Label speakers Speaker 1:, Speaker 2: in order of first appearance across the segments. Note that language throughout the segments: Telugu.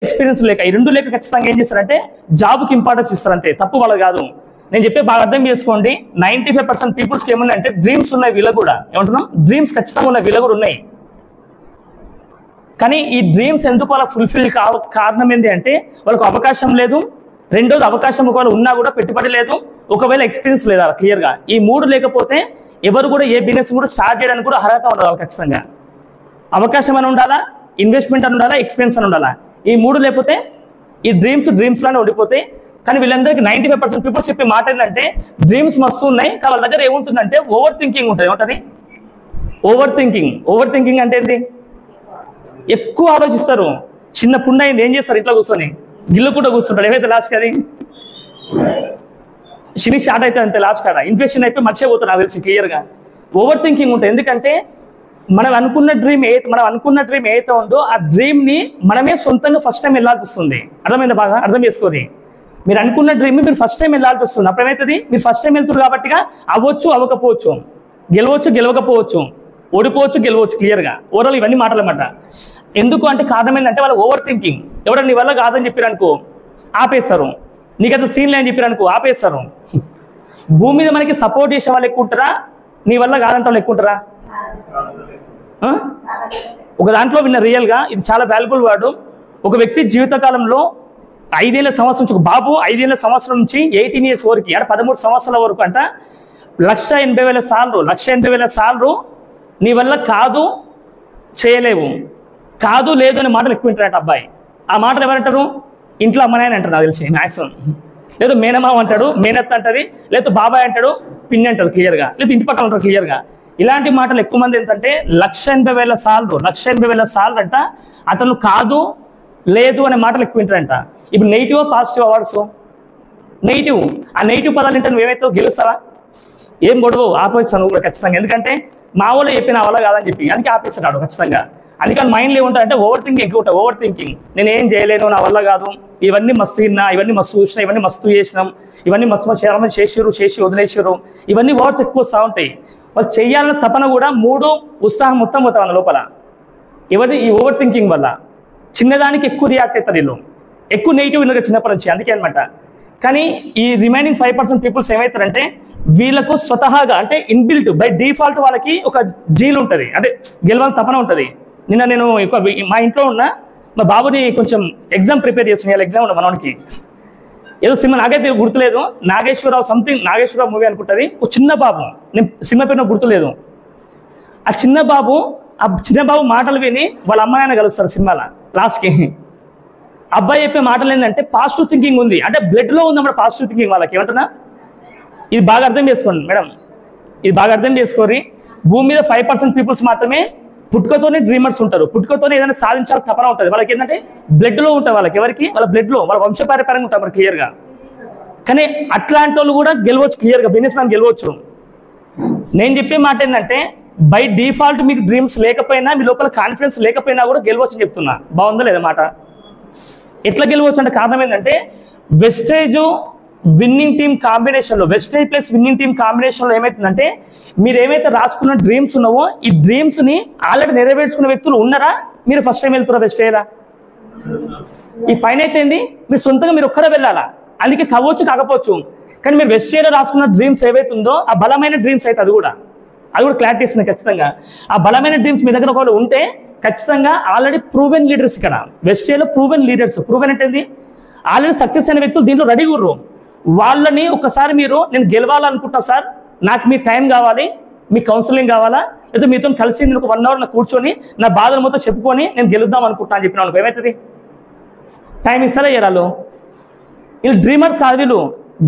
Speaker 1: ఎక్స్పీరియన్స్ లేక ఈ రెండు లేక ఖచ్చితంగా ఏం చేస్తారంటే జాబ్కి ఇంపార్టెన్స్ ఇస్తారంటే తప్పు వాళ్ళు కాదు. నేను చెప్పే బాగా అర్థం చేసుకోండి. 95% పీపుల్స్కి ఏమున్నాయంటే డ్రీమ్స్ ఉన్నాయి, వీళ్ళ కూడా ఏమంటున్నాం డ్రీమ్స్ ఖచ్చితంగా ఉన్నాయి, వీళ్ళ కూడా ఉన్నాయి. కానీ ఈ డ్రీమ్స్ ఎందుకు వాళ్ళకి ఫుల్ఫిల్ కారణం ఏంటి అంటే వాళ్ళకు అవకాశం లేదు, రెండోది అవకాశం ఒకవేళ ఉన్నా కూడా పెట్టుబడి లేదు, ఒకవేళ ఎక్స్పీరియన్స్ లేదా క్లియర్గా. ఈ మూడు లేకపోతే ఎవరు కూడా ఏ బిజినెస్ కూడా స్టార్ట్ చేయడానికి కూడా అర్హత ఉండదు వాళ్ళు. ఖచ్చితంగా అవకాశం అని ఉండాలా, ఇన్వెస్ట్మెంట్ అని ఉండాలా, ఎక్స్పీరియన్స్ అని ఉండాలా. ఈ మూడు లేకపోతే ఈ డ్రీమ్స్ లానే ఉండిపోతాయి. కానీ వీళ్ళందరికీ 95% పీపుల్స్ చెప్పే మాట ఏంటంటే డ్రీమ్స్ మస్తు ఉన్నాయి, కానీ వాళ్ళ దగ్గర ఏముంటుందంటే ఓవర్ థింకింగ్ ఉంటుంది. ఏముంటుంది? ఓవర్ థింకింగ్ అంటే ఏంటి? ఎక్కువ ఆలోచిస్తారు. చిన్న పుండ అయింది ఏం చేస్తారు? ఇంట్లో కూర్చొని గిల్లు కూడా కూర్చుంటారు. ఏవైతే లాస్ట్ అది షిని స్టార్ట్ అయితే అంతే, లాస్ట్ కాడ ఇన్ఫెక్షన్ అయిపోయి మర్చిపోతారు నాకు తెలిసి క్లియర్గా. ఓవర్ థింకింగ్ ఉంటుంది. ఎందుకంటే మనం అనుకున్న డ్రీమ్ ఏదైతే ఉందో ఆ డ్రీమ్ని మనమే సొంతంగా ఫస్ట్ టైం వెళ్ళాల్సి వస్తుంది. అర్థమైందా? బాగా అర్థం చేసుకోండి. మీరు అనుకున్న డ్రీమ్ మీరు ఫస్ట్ టైం వెళ్ళాల్సి వస్తుంది. అప్పుడు ఏమవుతుంది? మీరు ఫస్ట్ టైం వెళ్తున్నారు కాబట్టిగా అవ్వచ్చు, అవ్వకపోవచ్చు, గెలవచ్చు, గెలవకపోవచ్చు, ఓడిపోవచ్చు, గెలవచ్చు. క్లియర్గా ఓవరాల్ ఇవన్నీ మాటలు అన్నమాట. ఎందుకు అంటే కారణం ఏంటంటే వాళ్ళ ఓవర్ థింకింగ్. ఎవరైనా నీ వల్ల కాదని చెప్పారు అనుకో ఆపేస్తారు, నీకంత సీన్ లేని చెప్పారు అనుకో ఆపేస్తారు. భూమి మీద మనకి సపోర్ట్ చేసే వాళ్ళు ఎక్కువ ఉంటారా, నీ వల్ల కాదంటే వాళ్ళు ఎక్కువ ఉంటారా? ఒక దాంట్లో విన్న రియల్గా ఇది చాలా వాల్యుబుల్ వర్డ్. ఒక వ్యక్తి జీవితకాలంలో 5 ఏళ్ల సంవత్సరం నుంచి, ఒక బాబు 5 ఏళ్ల సంవత్సరం నుంచి 18 ఇయర్స్ వరకు అంటే 13 సంవత్సరాల వరకు అంట 1,80,000 సార్లు నీ వల్ల కాదు, చేయలేవు, కాదు, లేదు అనే మాటలు ఎక్కువ వింటారంట అబ్బాయి. ఆ మాటలు ఎవరంటారు? ఇంట్లో అమ్మనాయని అంటారు నాకు తెలిసి మ్యాక్సిమం. లేదు మేనమావ అంటాడు, మేనత్త అంటది, లేదు బాబాయ్ అంటాడు, పిన్ని అంటారు క్లియర్గా, లేదు ఇంటి పక్కన ఉంటారు క్లియర్గా. ఇలాంటి మాటలు ఎక్కువ మంది ఏంటంటే 1,80,000 సార్లు అంట అతను కాదు, లేదు అనే మాటలు ఎక్కువ వింటారంట. ఇప్పుడు నెగిటివ్ పాజిటివ్ అవార్డ్స్ నెగిటివ్. ఆ నెగిటివ్ పదాలు వింటే నువ్వు ఏమైతే గెలుస్తావా? ఏం గొడవ ఆపేస్తాను నువ్వు కూడా ఖచ్చితంగా. ఎందుకంటే మా వాళ్ళు చెప్పిన వాళ్ళ కాదని చెప్పి అందుకే ఆపేస్తాడు ఖచ్చితంగా. అందుకని మైండ్లో ఏముంటారంటే ఓవర్ థింకింగ్ ఎక్కువ ఉంటుంది. ఓవర్ థింకింగ్, నేను ఏం చేయలేను, నా వల్ల కాదు, ఇవన్నీ మస్తు తిన్నా, ఇవన్నీ మస్తు చూసినా, ఇవన్నీ మస్తు చేసినాం, ఇవన్నీ మస్తు చేయాలని చేసి వదిలేసారు, ఇవన్నీ వర్డ్స్ ఎక్కువ వస్తూ ఉంటాయి. వాళ్ళు చేయాలన్న తపన కూడా ఉత్సాహం మొత్తం పోతాం అన్న లోపల. ఎవరి ఈ ఓవర్ థింకింగ్ వల్ల చిన్నదానికి ఎక్కువ రియాక్ట్ అవుతారు వీళ్ళు, ఎక్కువ నెగిటివ్ విన్నారు చిన్నప్పటి నుంచి. అందుకే అనమాట. కానీ ఈ రిమైనింగ్ 5% పీపుల్స్ ఏమవుతారంటే వీళ్ళకు స్వతహాగా అంటే ఇన్బిల్ట్ బై డిఫాల్ట్ వాళ్ళకి ఒక జీల్ ఉంటుంది, అంటే గెలవాలని తపన ఉంటుంది. నిన్న నేను మా ఇంట్లో ఉన్న మా బాబుని కొంచెం ఎగ్జామ్ ప్రిపేర్ చేస్తున్నాను. ఎగ్జామ్ ఉన్న మనకి ఏదో సినిమా నాకైతే గుర్తులేదు, నాగేశ్వరరావు మూవీ అనుకుంటుంది. ఒక చిన్న బాబు, నేను సినిమా పేరు నాకు గుర్తులేదు. ఆ చిన్న బాబు మాటలు విని వాళ్ళ అమ్మ నాయన కలుస్తారు సినిమాలో లాస్ట్కి. అబ్బాయి చెప్పే మాటలు ఏంటంటే పాజిటివ్ థింకింగ్ ఉంది, అంటే బ్లడ్లో ఉందన్నమాట పాజిటివ్ థింకింగ్ వాళ్ళకి. ఏమంటున్నా? ఇది బాగా అర్థం చేసుకోండి మేడం, ఇది బాగా అర్థం చేసుకోరి. భూమి మీద 5% పీపుల్స్ మాత్రమే పుట్టుకతోనే డ్రీమర్స్ ఉంటారు. పుట్టుకతోనే ఏదైనా సాధించాలి తపన ఉంటుంది వాళ్ళకి. ఏంటంటే బ్లడ్లో ఉంటుంది వాళ్ళకి. ఎవరికి? వాళ్ళ బ్లడ్లో, వాళ్ళ వంశపారంపర్యంగా ఉంటారు క్లియర్గా. కానీ అట్లాంటి వాళ్ళు కూడా గెలవచ్చు క్లియర్గా, బిజినెస్ మ్యాన్ గెలవచ్చు. నేను చెప్పే మాట ఏంటంటే బై డిఫాల్ట్ మీకు డ్రీమ్స్ లేకపోయినా, మీ లోపల కాన్ఫిడెన్స్ లేకపోయినా కూడా గెలవచ్చు అని చెప్తున్నా. బాగుందా లేదా మాట? ఎట్లా గెలవచ్చు అంటే కారణం ఏంటంటే వెస్టేజ్ విన్నింగ్ టీమ్ కాంబినేషన్లో, వెస్టేజ్ ప్లస్ విన్నింగ్ టీమ్ కాంబినేషన్లో ఏమవుతుందంటే మీరు ఏమైతే రాసుకున్న డ్రీమ్స్ ఉన్నావో ఈ డ్రీమ్స్ని ఆల్రెడీ నెరవేర్చుకున్న వ్యక్తులు ఉన్నారా? మీరు ఫస్ట్ టైం వెళ్తున్నారా వెస్టేజ్లా? ఈ పైన అయితే ఏంది మీరు సొంతంగా మీరు ఒక్కరే వెళ్ళాలా. అందుకే కావచ్చు కాకపోవచ్చు, కానీ మీరు వెస్టేజ్లో రాసుకున్న డ్రీమ్స్ ఏవైతే ఉందో ఆ బలమైన డ్రీమ్స్ అయితే అది కూడా క్లారిటీ ఇస్తుంది ఖచ్చితంగా. ఆ బలమైన డ్రీమ్స్ మీ దగ్గర ఒకవేళ ఉంటే ఖచ్చితంగా ఆల్రెడీ ప్రూవెన్ లీడర్స్ ఇక్కడ వెస్టేజ్లో ప్రూవెన్ లీడర్స్. ప్రూవెన్ అంటే ఆల్రెడీ సక్సెస్ అయిన వ్యక్తులు దీంట్లో రెడీ ఉర్రు. వాళ్ళని ఒకసారి మీరు నేను గెలవాలనుకుంటా సార్, నాకు మీ టైం కావాలి, మీ కౌన్సిలింగ్ కావాలా, లేదా మీతో కలిసి నేను ఒక 1 అవర్ కూర్చొని నా బాధలు మొత్తం చెప్పుకొని నేను గెలుద్దాం అనుకుంటా అని చెప్పిన అనుకో ఏమవుతుంది? టైం ఇస్తారా ఇయ్యాలి? వీళ్ళు డ్రీమర్స్ కాదు, వీళ్ళు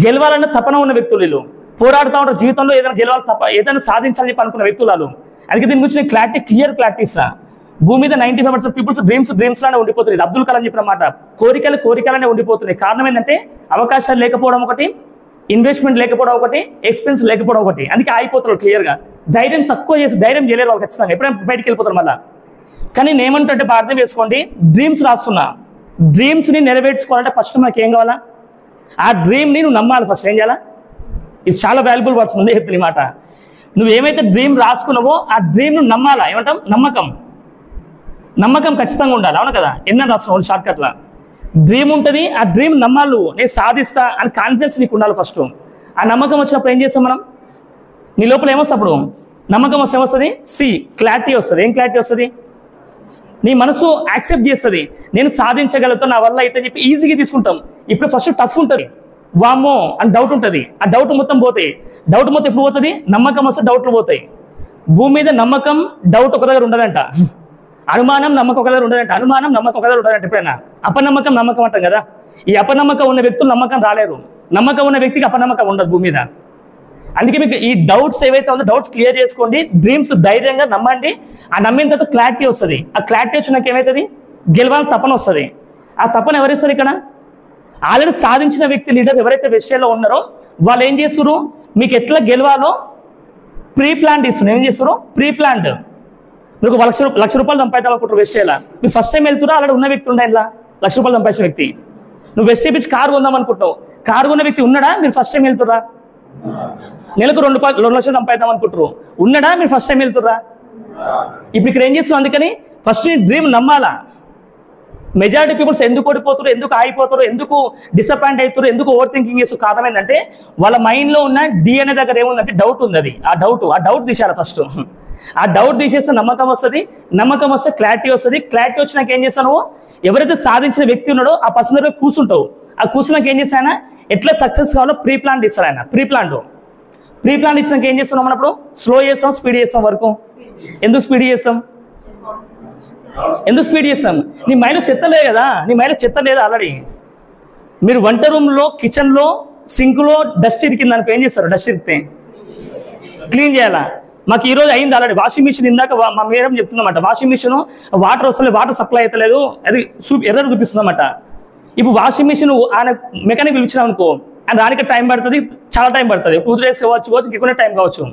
Speaker 1: గెలవాలన్న తపన ఉన్న వ్యక్తులు. వీళ్ళు పోరాడుతూ ఉంటారు జీవితంలో, ఏదైనా గెలవాలి ఏదైనా సాధించాలని చెప్పి అనుకున్న వ్యక్తులు వాళ్ళు. అందుకే దీని గురించి నేను క్లియర్ క్లారిటీ ఇస్తా. భూమి మీద 95% పీపుల్స్ డ్రీమ్స్ లానే ఉండిపోతుంది. ఇది అబ్దుల్ కలాం చెప్పిన మాట. కోరికలనే ఉండిపోతున్నాయి. కారణం ఏంటంటే అవకాశాలు లేకపోవడం ఒకటి, ఇన్వెస్ట్మెంట్ లేకపోవడం ఒకటి, ఎక్స్పెన్స్ లేకపోవడం ఒకటి. అందుకే ఆగిపోతారు క్లియర్గా. ధైర్యం తక్కువ చేసి ధైర్యం చేయలేరు వాళ్ళు ఖచ్చితంగా, ఎప్పుడైనా బయటికి వెళ్ళిపోతారు మళ్ళీ. కానీ నేను ఏమంటే బాగా అర్థం చేసుకోండి, డ్రీమ్స్ రాస్తున్నా, డ్రీమ్స్ని నెరవేర్చుకోవాలంటే ఫస్ట్ మనకి ఏం కావాలా? ఆ డ్రీమ్ని నువ్వు నమ్మాలి. ఫస్ట్ ఏం చేయాలా? ఇది చాలా వాల్యుబుల్ వర్డ్స్, ముందే చెప్తుంది మాట. నువ్వు ఏమైతే డ్రీమ్ రాసుకున్నావో ఆ డ్రీమ్ను నమ్మాలా. ఏమంటాం? నమ్మకం ఖచ్చితంగా ఉండాలి. అవును కదా? ఎన్న రాస్తున్నావు షార్ట్కట్లా. డ్రీమ్ ఉంటుంది, ఆ డ్రీమ్ నమ్మాలు, నేను సాధిస్తా అని కాన్ఫిడెన్స్ నీకు ఉండాలి ఫస్ట్. ఆ నమ్మకం వచ్చినప్పుడు ఏం చేస్తాం మనం? నీ లోపల ఏమొస్తుంది అప్పుడు? నమ్మకం వస్తే ఏమొస్తుంది? క్లారిటీ వస్తుంది. ఏం క్లారిటీ వస్తుంది? నీ మనసు యాక్సెప్ట్ చేస్తుంది, నేను సాధించగలుగుతాను, నా వల్ల అయితే చెప్పి ఈజీగా తీసుకుంటాం. ఇప్పుడు ఫస్ట్ టఫ్ ఉంటుంది, వామో అని డౌట్ ఉంటుంది. ఆ డౌట్ మొత్తం పోతాయి. డౌట్ మొత్తం ఎప్పుడు పోతుంది? నమ్మకం వస్తే డౌట్లు పోతాయి. భూమి మీద నమ్మకం డౌట్ ఒక దగ్గర ఉండదంట, అనుమానం నమ్మకం ఒక దగ్గర ఉండదంట, అనుమానం నమ్మకం ఒక దగ్గర ఉండదంట. ఎప్పుడైనా అపనమ్మకం నమ్మకం అంటాం కదా. ఈ అపనమ్మకం ఉన్న వ్యక్తులు నమ్మకం రాలేరు, నమ్మకం ఉన్న వ్యక్తికి అపనమ్మకం ఉండదు భూమి మీద. అందుకే మీకు ఈ డౌట్స్ ఏవైతే ఉందో డౌట్స్ క్లియర్ చేసుకోండి, డ్రీమ్స్ ధైర్యంగా నమ్మండి. ఆ నమ్మిన తర్వాత క్లారిటీ వస్తుంది. ఆ క్లారిటీ వచ్చినాక ఏమవుతుంది? గెలవాలని తపన వస్తుంది. ఆ తపన ఎవరిస్తారు ఇక్కడ? ఆల్రెడీ సాధించిన వ్యక్తి, లీడర్ ఎవరైతే విషయాల్లో ఉన్నారో వాళ్ళు ఏం చేస్తారు? మీకు ఎట్లా గెలవాలో ప్రీ ప్లాన్ ఇస్తున్నారు. ఏం చేస్తారు? Pre planned. మీకు లక్ష రూపాయలు సంపాదిద్దాం అనుకుంటారు విషయాల, మీరు ఫస్ట్ టైం వెళ్తున్నా అలాంటి ఉన్న వ్యక్తి ఉండే ఇలా లక్ష రూపాయలు సంపాదించిన వ్యక్తి. నువ్వు వెస్ట్ చేపించి కారు కొందాం అనుకుంటావు, కారు కొన్న వ్యక్తి ఉన్నాడా? మీరు ఫస్ట్ టైం వెళ్తురా? నెలకు 2 లక్షలు సంపాదిద్దాం అనుకుంటారు, ఉన్నాడా? మీరు ఫస్ట్ టైం వెళ్తురా? ఇప్పుడు ఇక్కడ ఏం చేస్తున్నావు? అందుకని ఫస్ట్ నీ డ్రీమ్ నమ్మాలా. మెజారిటీ పీపుల్స్ ఎందుకు ఓడిపోతారు, ఎందుకు ఆగిపోతారు, ఎందుకు డిసప్పాయింట్ అవుతారు, ఎందుకు ఓవర్ థింకింగ్ చేస్తారు? కారణం ఏంటంటే వాళ్ళ మైండ్లో ఉన్న DNA దగ్గర ఏముందంటే డౌట్ ఉంది. అది ఆ డౌట్ తీసేయాలి ఫస్ట్. ఆ డౌట్ తీసేస్తే నమ్మకం వస్తుంది, నమ్మకం వస్తే క్లారిటీ వస్తుంది. క్లారిటీ వచ్చినాక ఏం చేస్తావు? ఎవరైతే సాధించిన వ్యక్తి ఉన్నాడో ఆ పర్సన్ దగ్గర కూర్చుంటావు. ఆ కూర్చున్నాక ఏం చేస్తాయన ఎట్లా సక్సెస్ కావాలో ప్రీ ప్లాన్ ఇస్తారు ఆయన. ప్రీ ప్లాన్ ఇచ్చినాక ఏం చేస్తున్నాం? మనం అప్పుడు స్లో చేస్తాం, స్పీడ్ చేస్తాం వరకు. ఎందుకు స్పీడ్ చేస్తాం? నీ మైండ్లో చెత్త లేదు కదా, నీ మైండ్లో చెత్త లేదు ఆల్రెడీ. మీరు వంట రూమ్లో, కిచెన్లో, సింక్లో డస్ట్ ఇరికింది అనుకో, ఏం చేస్తారు? డస్ట్ ఇరికితే క్లీన్ చేయాలా? మాకు ఈరోజు అయింది ఆల్రెడీ. వాషింగ్ మిషన్ ఇందాక మా మేడం చెప్తుందన్నమాట, వాషింగ్ మిషన్ వాటర్ వస్తలేదు, వాటర్ సప్లై అవుతలేదు, అది ఎర్రర్ చూపిస్తుందన్నమాట. ఇప్పుడు వాషింగ్ మిషన్ ఆయన మెకానిక్ పిలిచినాం అనుకో, ఆయన రానికి టైం పడుతుంది, చాలా టైం పడుతుంది, 2 days కావచ్చు, ఇంకెక్కువ టైం కావచ్చు.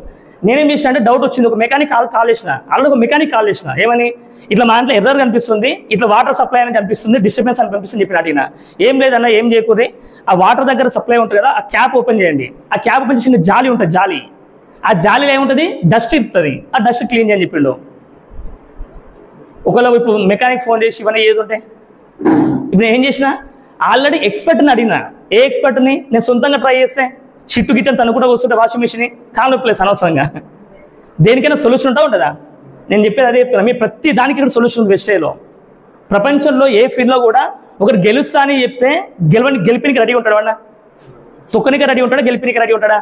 Speaker 1: నేనేం చేసిన అంటే డౌట్ వచ్చింది, ఒక మెకానిక్ కాల్ చేసిన, అలాగే ఒక మెకానిక్ కాల్ చేసిన, ఏమని ఇట్లా మా దాంట్లో ఎర్రర్ కనిపిస్తుంది, ఇట్లా వాటర్ సప్లై అని కనిపిస్తుంది, డిస్టర్బెన్స్ అని కనిపిస్తుంది చెప్పి అడిగిన. ఏం లేదన్నా, ఏం చేయకూడదు, ఆ వాటర్ దగ్గర సప్లై ఉంటుంది కదా, ఆ క్యాప్ ఓపెన్ చేయండి. ఆ క్యాప్ ఓపెన్ చేసిన జాలి ఉంటుంది, జాలి, ఆ జాలీలో ఏముంటుంది? డస్ట్ ఇస్తుంది, ఆ డస్ట్ క్లీన్ చేయని చెప్పిండు. ఒకవేళ ఇప్పుడు మెకానిక్ ఫోన్ చేసి ఇవన్నీ ఏది ఉంటాయి. ఇప్పుడు ఏం చేసిన, ఆల్రెడీ ఎక్స్పర్ట్ని అడిగినా. ఏ ఎక్స్పర్ట్ని? నేను సొంతంగా ట్రై చేస్తే చిట్టు గిట్టని తను కూడా కూర్చుంటే వాషింగ్ మిషన్ కాలు ప్లేస్ అనవసరంగా. దేనికైనా సొల్యూషన్ ఉంటుందా? నేను చెప్పేది అదే చెప్తున్నా. మీ ప్రతి దానికి ఇక్కడ సొల్యూషన్ ఉంది వెస్టేలో. ప్రపంచంలో ఏ ఫీల్డ్లో కూడా ఒకరు గెలుస్తా అని చెప్తే గెలిపినికి రెడీ ఉంటాడు వాడు, తొక్కనికి రెడీ ఉంటాడా, గెలిపినికి రెడీ ఉంటాడా?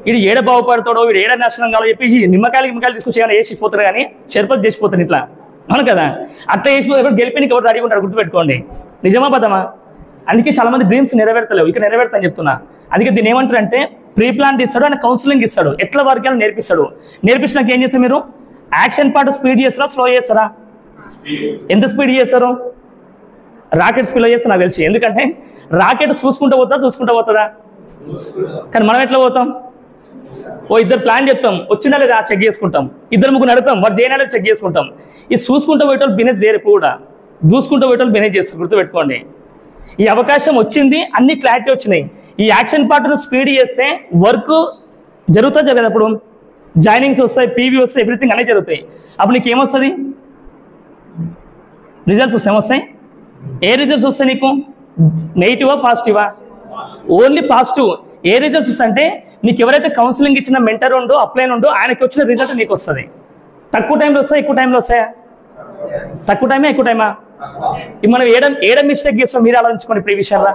Speaker 1: వీడు ఏడ బాగుపడతాడో, వీడు ఏడ నాశనం కావాలో చెప్పి నిమ్మకాయలు తీసుకొచ్చి ఏమైనా వేసిపోతారు, కానీ చెరుపతి చేసిపోతాను ఇట్లా. అవును కదా? అట్లా వేసిపోతే గెలిపినికి ఎవరు రెడీ ఉంటాడు, గుర్తుపెట్టుకోండి. నిజమా బద్దమా? అందుకే చాలా మంది డ్రీమ్స్ నెరవేర్తలేవు, ఇక్కడ నెరవేర్తా అని చెప్తున్నా. అందుకే దీన్ని ఏమంటారు అంటే ప్రీ ప్లాన్ ఇస్తాడు, ఆయన కౌన్సిలింగ్ ఇస్తాడు, ఎట్లా వర్గాలు నేర్పిస్తాడు. నేర్పించినాక ఏం చేస్తారు? మీరు యాక్షన్ పార్ట్ స్పీడ్ చేస్తారా, స్లో చేస్తారా? ఎంత స్పీడ్ చేస్తారు? రాకెట్ స్పీడ్లో చేస్తారు నాకు తెలిసి. ఎందుకంటే రాకెట్ చూసుకుంటూ పోతుందా? కానీ మనం ఎట్లా పోతాం? ఇద్దరు ప్లాన్ చెప్తాం, వచ్చినా లేదా చెక్ చేసుకుంటాం, 2-3 అడుగుతాం, వాడు చేయనా లేదా చెక్ చేసుకుంటాం. ఈ చూసుకుంటూ పోయేటోళ్ళు బిజినెస్ చేయరు, ఇప్పుడు కూడా దూసుకుంటూ పోయేటోళ్ళు బిజినెస్ చేస్తారు, గుర్తుపెట్టుకోండి. ఈ అవకాశం వచ్చింది, అన్ని క్లారిటీ వచ్చినాయి. ఈ యాక్షన్ పార్ట్ను స్పీడ్ చేస్తే వర్క్ జరగదు. అప్పుడు జాయినింగ్స్ వస్తాయి, పీవీ వస్తాయి, ఎవ్రీథింగ్ అన్నీ జరుగుతాయి. అప్పుడు నీకు ఏమొస్తుంది? రిజల్ట్స్ వస్తాయి. ఏ రిజల్ట్స్ వస్తాయి నీకు? నెగిటివా, పాజిటివా? Only positive. ఏ రిజల్ట్స్ వస్తాయంటే నీకు ఎవరైతే కౌన్సిలింగ్ ఇచ్చిన మెంటర్ ఉండో, అప్లైన్ ఉండో, ఆయనకి వచ్చిన రిజల్ట్ నీకు వస్తుంది. తక్కువ టైంలో వస్తాయి, ఎక్కువ టైంలో వస్తాయా? తక్కువ టైమా, ఎక్కువ టైమా? మనం ఏడ మిస్టేక్ చేస్తాం మీరు ఆలోచించుకోండి. ఇప్పుడు ఈ విషయాల్లో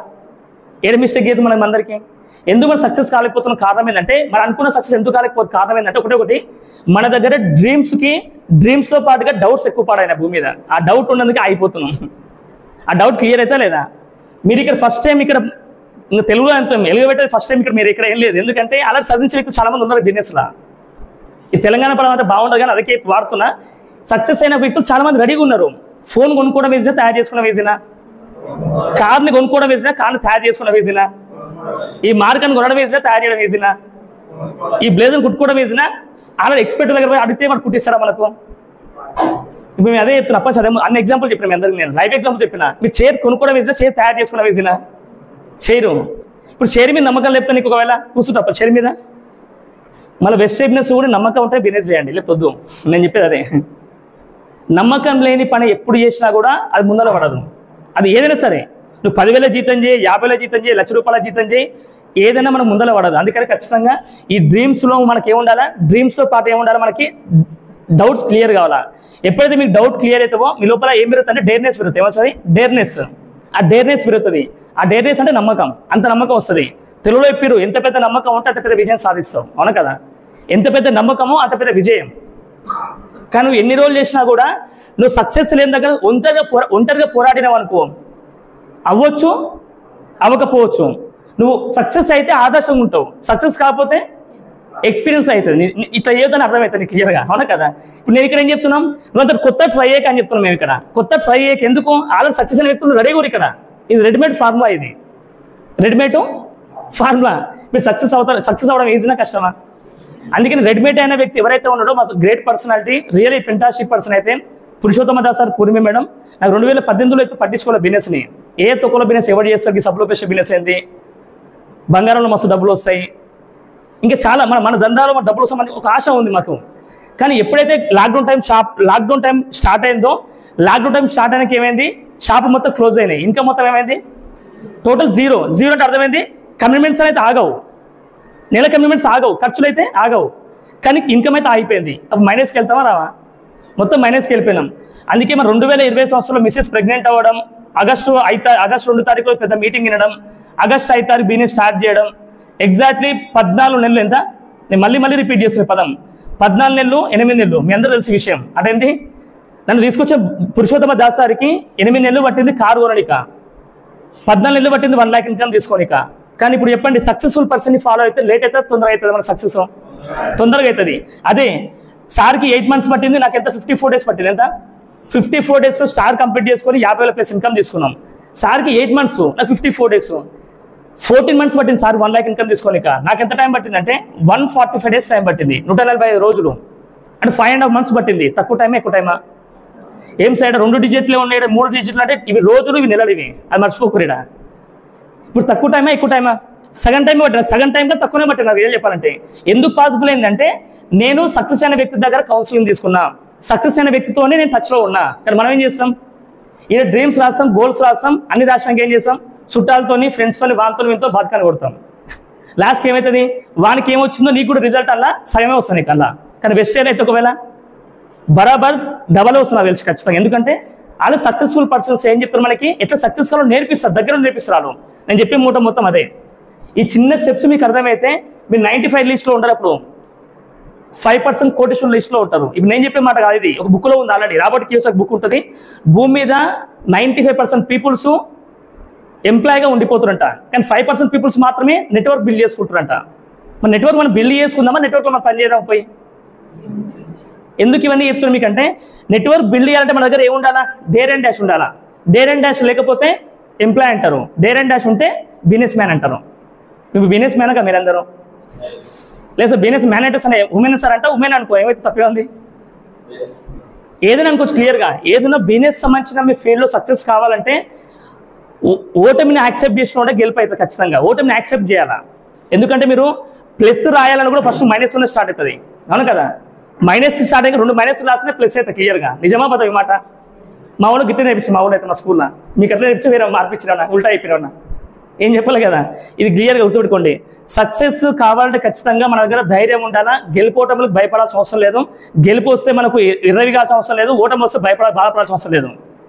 Speaker 1: ఏడ మిస్టేక్ చేద్దాం మనం అందరికీ. ఎందుకు మనం సక్సెస్ కాలేకపోతున్న కారణం ఏంటంటే, మనం అనుకున్న సక్సెస్ ఎందుకు కాలేకపోతుంది కారణం ఏంటంటే, ఒకటి మన దగ్గర డ్రీమ్స్తో పాటుగా డౌట్స్ ఎక్కువ పాడైన భూమి మీద. ఆ డౌట్ ఉన్నందుకే అయిపోతున్నాం. ఆ డౌట్ క్లియర్ అయితే లేదా? మీరు ఇక్కడ ఫస్ట్ టైం ఇక్కడ ఇంకా తెలుగులో అంత ఎలుగబెట్టేది ఫస్ట్ టైం ఇక్కడ మీరు ఇక్కడ ఏం లేదు. ఎందుకంటే అలా చదివించే వ్యక్తులు చాలా మంది ఉన్నారు బిజినెస్లో. ఈ తెలంగాణ పడం అంటే బాగుండదు, కానీ అదే వాడుతున్నా. సక్సెస్ అయిన వ్యక్తులు చాలా మంది రెడీగా ఉన్నారు. ఫోన్ కొనుక్కోవడం వేసినా, తయారు చేసుకున్న వేసినా, కార్ని కొనుక్కోవడం వేసినా, కార్ని తయారు చేసుకున్న వేసినా, ఈ మార్కెట్ని కొనడం వేసినా, తయారు చేయడం వేసినా, ఈ బ్లేజర్ని కుట్టుకోవడం వేసినా, ఆల్రెడీ ఎక్స్పర్ట్ దగ్గర పోయి అడిగితే వాడు కుట్టిస్తాడా మనకు? ఇప్పుడు మేము అదే చెప్తున్నా, అదే అన్ని ఎగ్జాంపుల్ చెప్పిన మీ అందరికి, నేను లైఫ్ ఎగ్జాంపుల్ చెప్పిన. మీరు చైర్ కొనుక్కోవడం వేసినా, చైర్ తయారు చేసుకున్న వేసినా, చైరు ఇప్పుడు చైర్ మీద నమ్మకం లేకపోతే నీకు ఒకవేళ కూర్చుంటప్ప చైర్ మీద మళ్ళీ వెస్ట్ బిజినెస్ కూడా నమ్మకం ఉంటే బిజినెస్ చేయండి, లేకపోద్దు. నేను చెప్పేది అదే. నమ్మకం లేని పని ఎప్పుడు చేసినా కూడా అది ముందర పడదు. అది ఏదైనా సరే, నువ్వు 10,000 జీతం చేయి, 50,000 జీతం చేయి, ₹1,00,000 జీతం చేయి, ఏదైనా మనం ముందర పడదు. అందుకని ఖచ్చితంగా ఈ డ్రీమ్స్లో మనకి ఏముండాలా, డ్రీమ్స్తో పాటు ఏముండాలి, మనకి డౌట్స్ క్లియర్ కావాలా. ఎప్పుడైతే మీకు డౌట్ క్లియర్ అవుతావో మీ లోపల ఏం పెరుగుతుంది అంటే డేర్నెస్ పెరుగుతుంది. ఏమొస్తుంది? డేర్నెస్. ఆ డేర్నెస్ పెరుగుతుంది. ఆ డేర్నెస్ అంటే నమ్మకం, అంత నమ్మకం వస్తుంది. తెలుగులో చెప్పారు, ఎంత పెద్ద నమ్మకం ఉంటే అంత పెద్ద విజయం సాధిస్తావు. అవునా కదా? ఎంత పెద్ద నమ్మకమో అంత పెద్ద విజయం. కానీ నువ్వు ఎన్ని రోజులు చేసినా కూడా నువ్వు సక్సెస్ లేని దగ్గర ఒంటరిగా పోరాడినావు అనుకో, అవ్వచ్చు అవ్వకపోవచ్చు. నువ్వు సక్సెస్ అయితే ఆదర్శంగా ఉంటావు, సక్సెస్ కాకపోతే ఎక్స్పీరియన్స్ అవుతుంది. ఇట్లా ఏదని అర్థమవుతుంది క్లియర్గా. అవునా కదా? ఇప్పుడు నేను ఇక్కడ ఏం చెప్తున్నాం, నువ్వు అంత కొత్త ట్రై అయ్యాక అని చెప్తున్నాం. మేము ఇక్కడ కొత్త ట్రై అయ్యాక ఎందుకు, ఆల్రెడీ సక్సెస్ అయిన వ్యక్తులు రెడీ కూడా ఇక్కడ. ఇది రెడీమేడ్ ఫార్ములా, ఇది రెడీమేడ్ ఫార్ములా. మీరు సక్సెస్ అవ్వడం ఈజీనా కష్టమా? అందుకని రెడీమేడ్ అయిన వ్యక్తి ఎవరైతే ఉన్నాడో మా great personality, really fantastic person అయితే పురుషోత్తమ దాస్ సార్ పూర్ణిమ మేడం. నాకు 2018లో అయితే పట్టించుకోవాలి బిజినెస్ని. ఏ తొక్కలో బిజినెస్ ఎవరు చేస్తారు, ఈ సబ్లో పేసే బిజినెస్ ఏంటి, బంగారంలో మస్తు డబ్బులు వస్తాయి, ఇంకా చాలా మన దందాలో మన డబ్బులు వస్తామని ఒక ఆశ ఉంది మాకు. కానీ ఎప్పుడైతే లాక్డౌన్ టైం స్టార్ట్ అయిందో, లాక్డౌన్ టైం స్టార్ట్ అయినాక ఏమైంది, షాప్ మొత్తం క్లోజ్ అయినాయి, ఇన్కమ్ మొత్తం ఏమైంది, టోటల్ జీరో. జీరో అంటే అర్థమైంది, కమిట్మెంట్స్ అయితే ఆగవు, నెల కమిట్మెంట్స్ ఆగవు, ఖర్చులు అయితే ఆగవు, కానీ ఇన్కమ్ అయితే ఆగిపోయింది. అప్పుడు మైనస్కి వెళ్తామా రావా? మొత్తం మైనస్కి వెళ్ళిపోయినాం. అందుకే మన 2020 సంవత్సరంలో మిస్సెస్ ప్రెగ్నెంట్ అవ్వడం, ఆగస్టు 2 తారీఖులో పెద్ద మీటింగ్ వినడం, ఆగస్టు 5 తారీఖు బిజినెస్ స్టార్ట్ చేయడం, ఎగ్జాక్ట్లీ 14 నెలలు. ఎంత? నేను మళ్ళీ రిపీట్ చేస్తున్న పదం, 14 నెలలు 8 నెలలు. మీ అందరూ తెలిసిన విషయం. అదేంటి, నన్ను తీసుకొచ్చే పురుషోత్తమ దాస్ సార్కి 8 నెలలు పట్టింది కారు కొననిక, 14 నెలలు పట్టింది 1 lakh ఇన్కమ్ తీసుకోనిక. కానీ ఇప్పుడు చెప్పండి, సక్సెస్ఫుల్ పర్సన్ని ఫాలో అయితే లేట్ అవుతుంది, తొందరగా అవుతుంది? మన సక్సెస్ తొందరగా అవుతుంది. అదే సార్కి 8 months పట్టింది, నాకు ఎంత 54 days పట్టింది. ఎంత? 54 daysలో స్టార్ కంప్లీట్ చేసుకొని 50,000+ ఇన్కమ్ తీసుకున్నాం. సార్కి 8 months, నాకు 54 days. 14 months పట్టింది సార్ 1 lakh ఇన్కమ్ తీసుకోనిక. నాకు ఎంత టైం పట్టింది అంటే 145 days టైం పట్టింది, 145 రోజులు. అంటే 5.5 months పట్టింది. తక్కువ టైమా ఎక్కువ టైమా? ఏం సైడ్ 2 డిజిట్లే ఉన్నాయి, 3 డిజిట్లు అంటే ఇవి రోజులు, ఇవి నెలలు, ఇవి అది మర్చిపోకూడదా? ఇప్పుడు తక్కువ టైమా ఎక్కువ టైమా? సగం టైం పట్టిన, సగం టైంగా తక్కువనే పట్టిన. నాకు ఏం చెప్పాలంటే ఎందుకు పాసిబుల్ ఏంటంటే, నేను సక్సెస్ అయిన వ్యక్తి దగ్గర కౌన్సిలింగ్ తీసుకున్నా, సక్సెస్ అయిన వ్యక్తితోనే నేను టచ్లో ఉన్నా. కానీ మనం ఏం చేస్తాం, ఈయన డ్రీమ్స్ రాస్తాం, గోల్స్ రాస్తాం, అన్ని రాష్ట్రానికి ఏం చేస్తాం, చుట్టాలతోని, ఫ్రెండ్స్తోని, వానితో వీనితో బతకాన్ని కొడతాం. లాస్ట్కి ఏమవుతుంది, వానికి ఏమొచ్చిందో నీకు కూడా రిజల్ట్ అలా సగమే వస్తుంది నీకు అలా. కానీ వెస్ట్ సైడ్ అయితే ఒకవేళ బరాబర్ డబల్ వస్తుంది తెలిసి ఖచ్చితంగా. ఎందుకంటే వాళ్ళు సక్సెస్ఫుల్ పర్సన్స్ ఏం చెప్తారు, మనకి ఎట్లా సక్సెస్ కావాలో నేర్పిస్తారు, దగ్గర నేర్పిస్తారు వాళ్ళు. నేను చెప్పే మొత్తం అదే. ఈ చిన్న స్టెప్స్ మీకు అర్థమైతే మీరు 95 లిస్ట్లో ఉంటారు, అప్పుడు 5% కోటేశ్వరుల లిస్ట్లో ఉంటారు. ఇప్పుడు నేను చెప్పే మాట కాదు, ఇది ఒక బుక్లో ఉంది ఆల్రెడీ. రాబర్ట్ కియోసాకి బుక్ ఉంటుంది. భూమి మీద 95% పీపుల్స్ ఎంప్లాయ్గా ఉండిపోతారంట, కానీ 5% పీపుల్స్ మాత్రమే నెట్వర్క్ బిల్డ్ చేసుకుంటారంట. మన నెట్వర్క్ మనం బిల్డ్ చేసుకుందామా, నెట్వర్క్లో మనం పని చేయడం పోయి? ఎందుకు ఇవన్నీ చెప్తున్నాను మీకంటే, నెట్వర్క్ బిల్డ్ చేయాలంటే మన దగ్గర ఏముండాలా, డేర్ అండ్ డాష్ ఉండాలా. డేర్ అండ్ డాష్ లేకపోతే ఎంప్లాయ్ అంటారు, డేర్ అండ్ డాష్ ఉంటే బిజినెస్ మ్యాన్ అంటారు. మీకు బిజినెస్ మ్యాన్గా మీరందరూ లేదా బిజినెస్ మేనేజర్స్ అనే ఉమెన్ సార్ అంటే ఉమెన్ అనుకో, ఏమైతే తప్పే ఉంది? ఏదైనా అనుకోవచ్చు క్లియర్గా. ఏదైనా బిజినెస్ సంబంధించిన మీ ఫీల్డ్లో సక్సెస్ కావాలంటే ఓటమిని యాక్సెప్ట్ చేసిన కూడా గెలుపు అవుతుంది ఖచ్చితంగా. ఓటమిని యాక్సెప్ట్ చేయాలా. ఎందుకంటే మీరు ప్లస్ రాయాలని కూడా ఫస్ట్ మైనస్లోనే స్టార్ట్ అవుతుంది. అవును కదా? మైనస్ స్టార్ట్ అయ్యి 2 మైనస్ రాసినా ప్లస్ అవుతుంది క్లియర్గా. నిజమా పదవి ఈ మాట? మా వాళ్ళు గిట్ట నేర్పించి, మా వాళ్ళు అయితే మా స్కూల్లో మీకు ఎట్లా నేర్పించి వేరే మార్పించినా ఉల్టా అయిపోయినా ఏం చెప్పాలి కదా. ఇది క్లియర్గా గుర్తుపెట్టుకోండి. సక్సెస్ కావాలంటే ఖచ్చితంగా మన దగ్గర ధైర్యం ఉండాలా. గెలుపోవటంలోకి భయపడాల్సిన అవసరం లేదు. గెలుపు వస్తే మనకు ఇర్రవిగాల్సిన అవసరం లేదు. ఓటమి వస్తే బాధపడాల్సిన అవసరం లేదు.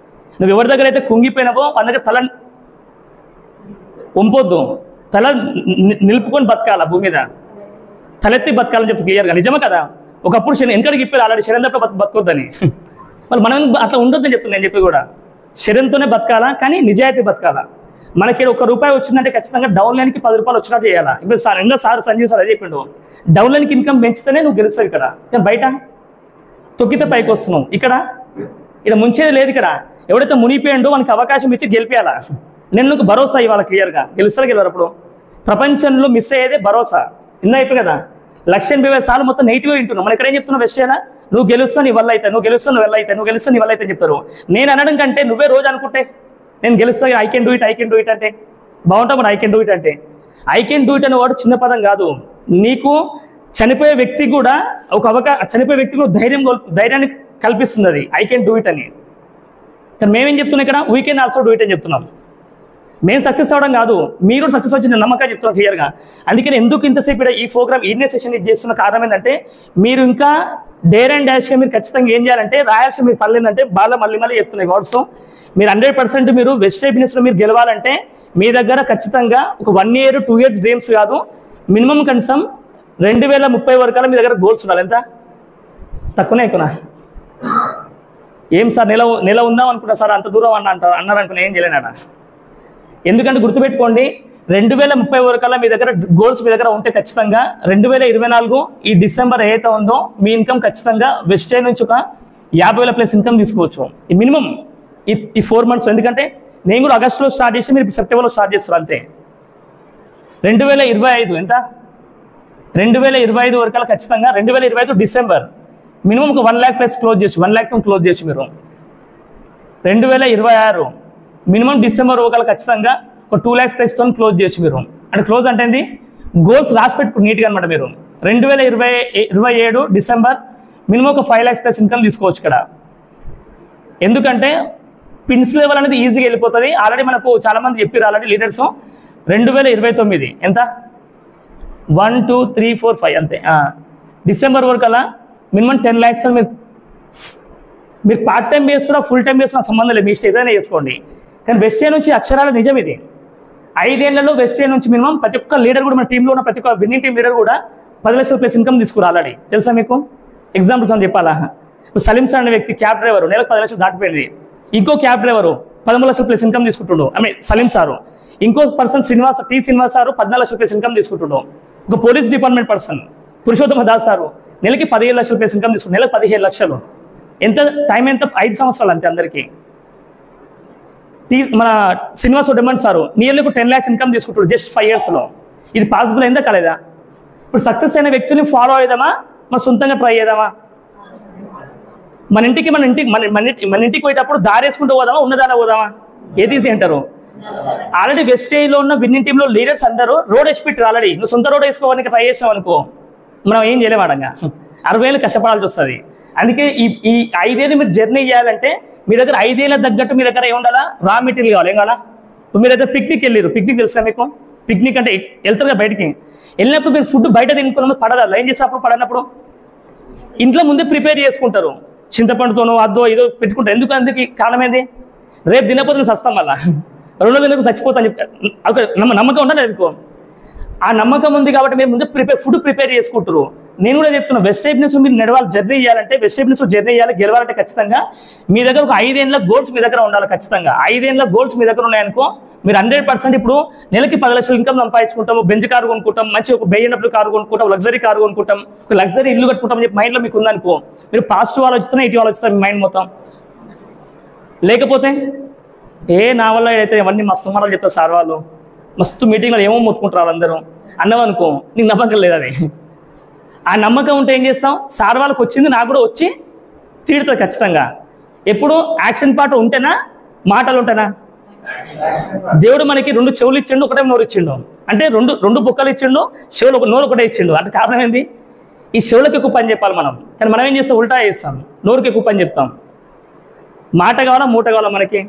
Speaker 1: నువ్వు ఎవరి దగ్గర అయితే కుంగిపోయినావో మన దగ్గర తల వంపొద్దు, తల నిలుపుకొని బతకాల, భూమి మీద తలెత్తి బతకాలని చెప్తే క్లియర్గా. నిజమే కదా? ఒకప్పుడు వెనకడికి ఇప్పేది ఆల్రెడీ శరీరంతో బతకొద్దని. వాళ్ళు మనం అట్లా ఉండొద్దని చెప్తుంది. నేను చెప్పి కూడా శరీరంతోనే బతకాలా, కానీ నిజాయితీ బతకాలా. మనకి ₹1 వచ్చిందంటే ఖచ్చితంగా డౌన్ లైన్కి ₹10 వచ్చినట్టు చేయాలా. ఇప్పుడు సార్ సంజీవ్ సార్ అదే చెప్పిండు, డౌన్ లైన్కి ఇన్కమ్ పెంచితేనే నువ్వు గెలుస్తావు. ఇక్కడ బయట తొక్కితే పైకి వస్తున్నావు, ఇక్కడ ముంచేది లేదు. ఇక్కడ ఎవడైతే మునిగిపోయిండో వానికి అవకాశం ఇచ్చి గెలిపేయాలా. నేను నీకు భరోసా ఇవ్వాలి క్లియర్గా. గెలుస్తారు అప్పుడు. ప్రపంచంలో మిస్ అయ్యేదే భరోసా. ఇన్న అయిపోయి కదా, 180,000 సార్లు మొత్తం నెగిటివ్గా వింటున్నావు. మనం ఇక్కడ ఏం చెప్తున్నావు, వెస్ట్ చేయనా, నువ్వు గెలుస్తావు నీ వల్ల అయితే, నువ్వు గెలుస్తావు నువ్వు వల్ల అయితే, నువ్వు గెలుస్తావు నీ వల్ల అయితే చెప్తారు. నేను అనడం కంటే నువ్వే రోజు అనుకుంటే నేను గెలుస్తా, ఐ కెన్ డూ ఇట్ అంటే బాగుంటాం. మన ఐ కెన్ డూ ఇట్ అంటే, ఐ కెన్ డూ ఇట్ అనే వాడు చిన్న పదం కాదు. నీకు చనిపోయే వ్యక్తికి కూడా చనిపోయే వ్యక్తికి కూడా ధైర్యాన్ని కల్పిస్తుంది అది ఐ కెన్ డూ ఇట్ అని. కానీ మేమేం చెప్తున్నాం ఇక్కడ, we can also do it అని చెప్తున్నాం. మేము సక్సెస్ అవ్వడం కాదు, మీరు సక్సెస్ వచ్చిన నమ్మకం చెప్తున్నాం క్లియర్గా. అందుకని ఎందుకు ఇంతసేపు ఈ ప్రోగ్రామ్ ఈయనే సెషన్ ఇది చేస్తున్న కారణం ఏంటంటే, మీరు ఇంకా డేర్ అండ్ డాష్గా మీరు ఖచ్చితంగా ఏం చేయాలంటే రాయాల్సిన మీరు పర్లేదంటే బాగా మళ్ళీ చెప్తున్నాయి వర్డ్స్. మీరు 100% మీరు వెస్ట్ బిజినెస్లో మీరు గెలవాలంటే మీ దగ్గర ఖచ్చితంగా ఒక 1 year 2 years డ్రీమ్స్ కాదు, మినిమం కనీసం 2030 వరకు మీ దగ్గర గోల్స్ ఉండాలి. ఎంత తక్కువనే ఎక్కువనా? ఏం సార్ నెల ఉందాం అనుకున్నా సార్, అంత దూరం అన్నారు అనుకున్నా, ఏం చేయలేనా? ఎందుకంటే గుర్తుపెట్టుకోండి, 2030 వరకల్లా మీ దగ్గర గోల్స్ మీ దగ్గర ఉంటే ఖచ్చితంగా 2024 ఈ డిసెంబర్ ఏదైతే ఉందో మీ ఇన్కమ్ ఖచ్చితంగా వెస్ట్ నుంచి ఒక 50,000+ ఇన్కమ్ తీసుకోవచ్చు ఈ మినిమం ఈ 4 months. ఎందుకంటే నేను కూడా ఆగస్టులో స్టార్ట్ చేసి మీరు సెప్టెంబర్లో స్టార్ట్ చేస్తారు అంతే. 2025 ఎంత? 2025 వరకల్లా ఖచ్చితంగా 2025 డిసెంబర్ మినిమం ఒక 1 lakh+ క్లోజ్ చేయొచ్చు, 1 lakh క్లోజ్ చేయొచ్చు మీరు. 2026 మినిమం డిసెంబర్ ఒకళ్ళు ఖచ్చితంగా ఒక 2 lakhs+ క్లోజ్ చేయొచ్చు మీరు. అంటే క్లోజ్ అంటే ఏంది, గోల్స్ రాసి పెట్టుకుని నీట్గా అనమాట మీరు. 2027 డిసెంబర్ మినిమం ఒక 5 lakhs+ ఇన్కమ్ తీసుకోవచ్చు ఇక్కడ. ఎందుకంటే పిన్స్ లెవెల్ అనేది ఈజీగా వెళ్ళిపోతుంది. ఆల్రెడీ మనకు చాలామంది చెప్పారు ఆల్రెడీ లీడర్స్. 2029 ఎంత? 1 2 3 4 5 అంతే. డిసెంబర్ వరకు అలా మినిమం 10 lakhs మీరు పార్ట్ టైం చేస్తున్నా ఫుల్ టైం చేస్తున్నా సంబంధం లేదు, మీ ఇష్టం ఏదైనా చేసుకోండి. కానీ వెస్ట్ నుంచి అక్షరాల నిజం ఇది. 5 ఏళ్లలో వెస్ట్ నుంచి మినిమం ప్రతి ఒక్క లీడర్ కూడా మన టీంలో ఉన్న ప్రతి ఒక్క విన్నింగ్ టీం లీడర్ కూడా 10 lakhs+ ఇన్కమ్ తీసుకురా ఆల్రెడీ. తెలుసా మీకు? ఎగ్జాంపుల్స్ అని చెప్పాలా? ఇప్పుడు సలీం సార్ అనే వ్యక్తి క్యాబ్ డ్రైవర్, నెలకు 10 lakhs దాటిపోయింది. ఇంకో క్యాబ్ డ్రైవరు 13 lakhs+ ఇన్కమ్ తీసుకుంటుండు, సలీం సారు. ఇంకో person Srinivas sir 14 lakhs+ income తీసుకుంటుండు. ఒక police department person Purushottama Das sir నెలకి 17 lakhs+ ఇన్కమ్ తీసుకుంటారు. నెలకు 17 లక్షలు. ఎంత టైం ఎంత? 5 సంవత్సరాలు అంతే అందరికీ. మన Srinivas demon sir nearly 10 lakhs income తీసుకుంటాడు జస్ట్ 5 yearsలో. ఇది పాసిబుల్ అయిందా కాలేదా? ఇప్పుడు సక్సెస్ అయిన వ్యక్తిని ఫాలో అయ్యేదామా, మన సొంతంగా ట్రై చేద్దామా? మన ఇంటికి పోయేటప్పుడు దారి వేసుకుంటూ పోదామా, ఉన్నదానా పోదామా? ఏది ఈజీ అంటారు? ఆల్రెడీ వెస్ట్ లో ఉన్న విన్నింగ్ టీంలో లీడర్స్ అందరూ రోడ్ వేసిపెట్టారు ఆల్రెడీ. నువ్వు సొంత రోడ్ వేసుకోవడానికి ట్రై చేసావు అనుకో, మనం ఏం చేయలేవాడంగా 60 ఏళ్ళు కష్టపడాల్సి వస్తుంది. అందుకే ఈ 5 ఏళ్ళు మీరు జర్నీ చేయాలంటే మీ దగ్గర 5 ఏళ్ళ తగ్గట్టు మీ దగ్గర ఏముండాలా? రా మెటీరియల్ కావాలి. ఏం కావాలా? మీరు దగ్గర పిక్నిక్ వెళ్ళారు, పిక్నిక్ తెలుసా మీకు? పిక్నిక్ అంటే వెళ్తారుగా బయటికి. వెళ్ళినప్పుడు మీరు ఫుడ్ బయట తినుకున్నప్పుడు పడదా? ఏం చేస్తే అప్పుడు పడనప్పుడు ఇంట్లో ముందే ప్రిపేర్ చేసుకుంటారు, చింతపండుతోనో అద్దో ఏదో పెట్టుకుంటారు. అందుకు కారణం ఏంది? రేపు తినకపోతే నేను సస్తాం వల్ల 2 రోజులకు చచ్చిపోతాను చెప్పి ఒక నమ్మకం ఉండాలి అనుకో. ఆ నమ్మకం ఉంది కాబట్టి మీరు ముందే ఫుడ్ ప్రిపేర్ చేసుకుంటారు. నేను కూడా చెప్తున్నా, వెస్ట్ బిజినెస్ మీరు నడవాలి, జర్నీ చేయాలంటే వెస్ట్ బిజినెస్ జర్నీ చేయాలి, గెలవాలంటే ఖచ్చితంగా మీ దగ్గర ఒక 5 ఏళ్ళ గోల్స్ మీ దగ్గర ఉండాలి. ఖచ్చితంగా 5 ఏళ్ళ గోల్స్ మీ దగ్గర ఉన్నాయనుకో, మీరు 100% ఇప్పుడు నెలకి 10 లక్షల ఇన్కమ్ సంపాదించుకుంటాము, బెంజ్ కారు కొనుక్కుంటాం, మంచి ఒక BMW కారు కొనుక్కుంటాం, లగ్జరీ కారు కొనుక్కుంటాం, ఒక లగ్జరీ ఇల్లు కట్టుకుంటాం చెప్పి మైండ్లో మీకు ఉందనుకో, మీరు పాజిటివ్ ఆలోచిస్తున్నా ఇటు ఆలోచిస్తారు మీ మైండ్ మొత్తం. లేకపోతే నా వల్ల అయితే అవన్నీ మస్తు మాటలు చెప్తారు సార్ వాళ్ళు, మస్తు మీటింగ్లో ఏమో మొత్తుకుంటారు వాళ్ళందరూ అన్నవనుకో, నీకు నమ్మకం లేదు. అది ఆ నమ్మకం ఉంటే ఏం చేస్తాం? సార్ వాళ్ళకి వచ్చింది నాకు కూడా వచ్చి తీరుతుంది ఖచ్చితంగా. ఎప్పుడు యాక్షన్ పార్ట్ ఉంటేనా మాటలు ఉంటేనా? దేవుడు మనకి 2 చెవులు ఇచ్చిండు, ఒకటే నోరు ఇచ్చిండు. అంటే రెండు బుక్కలు ఇచ్చిండు, చెవులు నోరు ఒకటే ఇచ్చిండు. అంటే కారణం ఏంది? ఈ చెవులకు ఎక్కువ పని చెప్పాలి మనం. కానీ మనం ఏం చేస్తాం? ఉల్టా చేస్తాం, నోరుకి ఎక్కువ పని చెప్తాం. మాట కావాలా మూట కావాలా మనకి?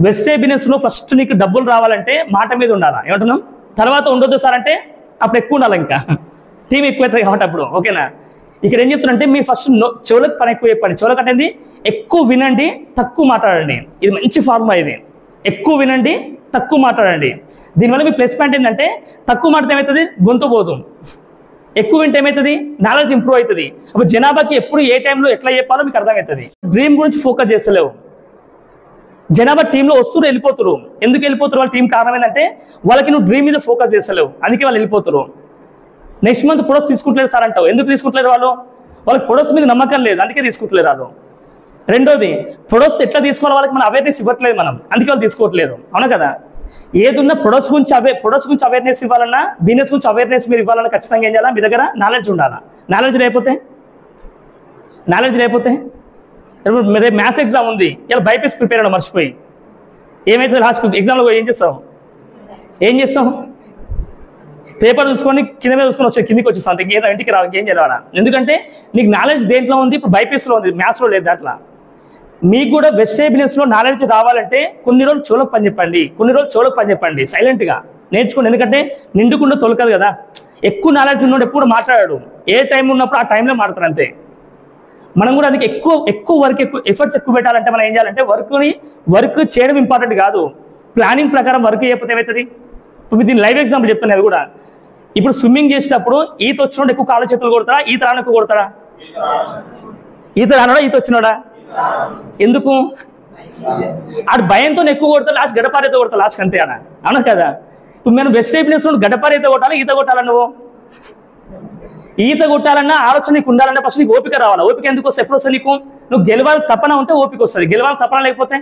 Speaker 1: వెస్ట్ బిజినెస్లో ఫస్ట్ నీకు డబ్బులు రావాలంటే మాట మీద ఉండాలా. ఏమంటున్నాం? తర్వాత ఉండొద్దు సార్ అంటే అప్పుడు ఎక్కువ ఉండాలి, ఇంకా టీం ఎక్కువ అవుతుంది కాబట్టి అప్పుడు. ఓకేనా? ఇక్కడ ఏం చెప్తున్నా అంటే మీ ఫస్ట్ చెవులకు పని ఎక్కువ చెప్పండి. చెవులకు అంటే ఎక్కువ వినండి, తక్కువ మాట్లాడండి. ఇది మంచి ఫార్ములా. ఇది ఎక్కువ వినండి, తక్కువ మాట్లాడండి. దీనివల్ల మీ ప్లస్ పాయింట్ ఏంటంటే తక్కువ మాట్లాడితే ఏమవుతుంది? గొంతు పోదు. ఎక్కువ వింటే ఏమవుతుంది? నాలెడ్జ్ ఇంప్రూవ్ అవుతుంది. అప్పుడు జనాభాకి ఎప్పుడు ఏ టైంలో ఎట్లా చెప్పాలో మీకు అర్థమవుతుంది. డ్రీమ్ గురించి ఫోకస్ చేస్తలేవు. జనాభా టీంలో వస్తున్నారు, వెళ్ళిపోతారు. ఎందుకు వెళ్ళిపోతారు? వాళ్ళ టీం కారణం ఏంటంటే వాళ్ళకి నువ్వు డ్రీమ్ మీద ఫోకస్ చేస్తలేవు, అందుకే వాళ్ళు వెళ్ళిపోతారు. నెక్స్ట్ మంత్ ప్రొడక్ట్స్ తీసుకుంటలేరు సార్ అంటావు. ఎందుకు తీసుకుంటలేరు? వాళ్ళకి ప్రొడక్ట్స్ మీద నమ్మకం లేదు, అందుకే తీసుకుంటలేరు వాళ్ళు. రెండోది, ప్రొడక్ట్స్ ఎట్లా తీసుకోవాలి వాళ్ళకి మనం అవేర్నెస్ ఇవ్వట్లేదు మనం, అందుకే వాళ్ళు తీసుకోవట్లేదు. అవునా కదా? ఏదున్నా ప్రొడక్ట్స్ గురించి అవేర్నెస్ ఇవ్వాలన్నా, బిజినెస్ గురించి అవేర్నెస్ మీరు ఇవ్వాలన్నా ఖచ్చితంగా ఏం చేయాలా? మీ దగ్గర నాలెడ్జ్ ఉండాలా. నాలెడ్జ్ లేకపోతే రేపు మ్యాథ్స్ ఎగ్జామ్ ఉంది, ఇలా బైపీస్ ప్రిపేర్ అవ్వడం మర్చిపోయి ఏమైతే లాస్ట్ ఎగ్జామ్లో ఏం చేస్తాం? పేపర్ చూసుకొని కింద మీద చూసుకొని కిందికి వచ్చేస్తాం, ఇంకేదో ఇంటికి రావు, ఇంకేం చేయాలా? ఎందుకంటే నీకు నాలెడ్జ్ దేంట్లో ఉంది? ఇప్పుడు బైపీస్లో ఉంది, మ్యాథ్స్లో లేదు. దాంట్లో మీకు కూడా వెస్టేజ్ బిజినెస్లో నాలెడ్జ్ రావాలంటే కొన్ని రోజులు చెవులకు పని చెప్పండి, కొన్ని రోజులు చెవులకు పని చెప్పండి, సైలెంట్గా నేర్చుకోండి. ఎందుకంటే నిండుకుండా తొలకదు కదా. ఎక్కువ నాలెడ్జ్ ఉన్నోడు ఎప్పుడు మాట్లాడాడు, ఏ టైం ఉన్నప్పుడు ఆ టైంలో మాట్లాడతారు అంతే. మనం కూడా అందుకే ఎక్కువ వర్క్ ఎఫర్ట్స్ ఎక్కువ పెట్టాలంటే మనం ఏం చేయాలంటే వర్క్ చేయడం ఇంపార్టెంట్ కాదు, ప్లానింగ్ ప్రకారం వర్క్ చేయకపోతే ఏమవుతుంది. ఇప్పుడు దీని లైవ్ ఎగ్జాంపుల్ చెప్తాను. అది కూడా ఇప్పుడు స్విమ్మింగ్ చేసేటప్పుడు ఈత వచ్చినోడు ఎక్కువ కాళ్ళ చేతులు కొడతాడా, ఈత రాను ఎక్కువ కొడతాడా? ఈత రానోడా ఈత వచ్చినోడా? ఎందుకు? ఆడు భయంతో ఎక్కువ కొడతా, లాస్ట్ గడపారైతే కొడతా లాస్ట్ అంతే అన్న, అవునా కదా? ఇప్పుడు మేము వెస్టేజ్ బిజినెస్ గడపారైతే కొట్టాలి, ఈత కొట్టాలా? నువ్వు ఈత కొట్టాలన్నా ఆలోచన నీకు ఉండాలంటే ఫస్ట్ నీకు ఓపిక రావాలి. ఓపిక ఎందుకు వస్తుంది? ఎప్పుడు వస్తుంది నీకు? నువ్వు గెలవాలి తపన ఉంటే ఓపిక వస్తుంది. గెలవాలి తపన లేకపోతే,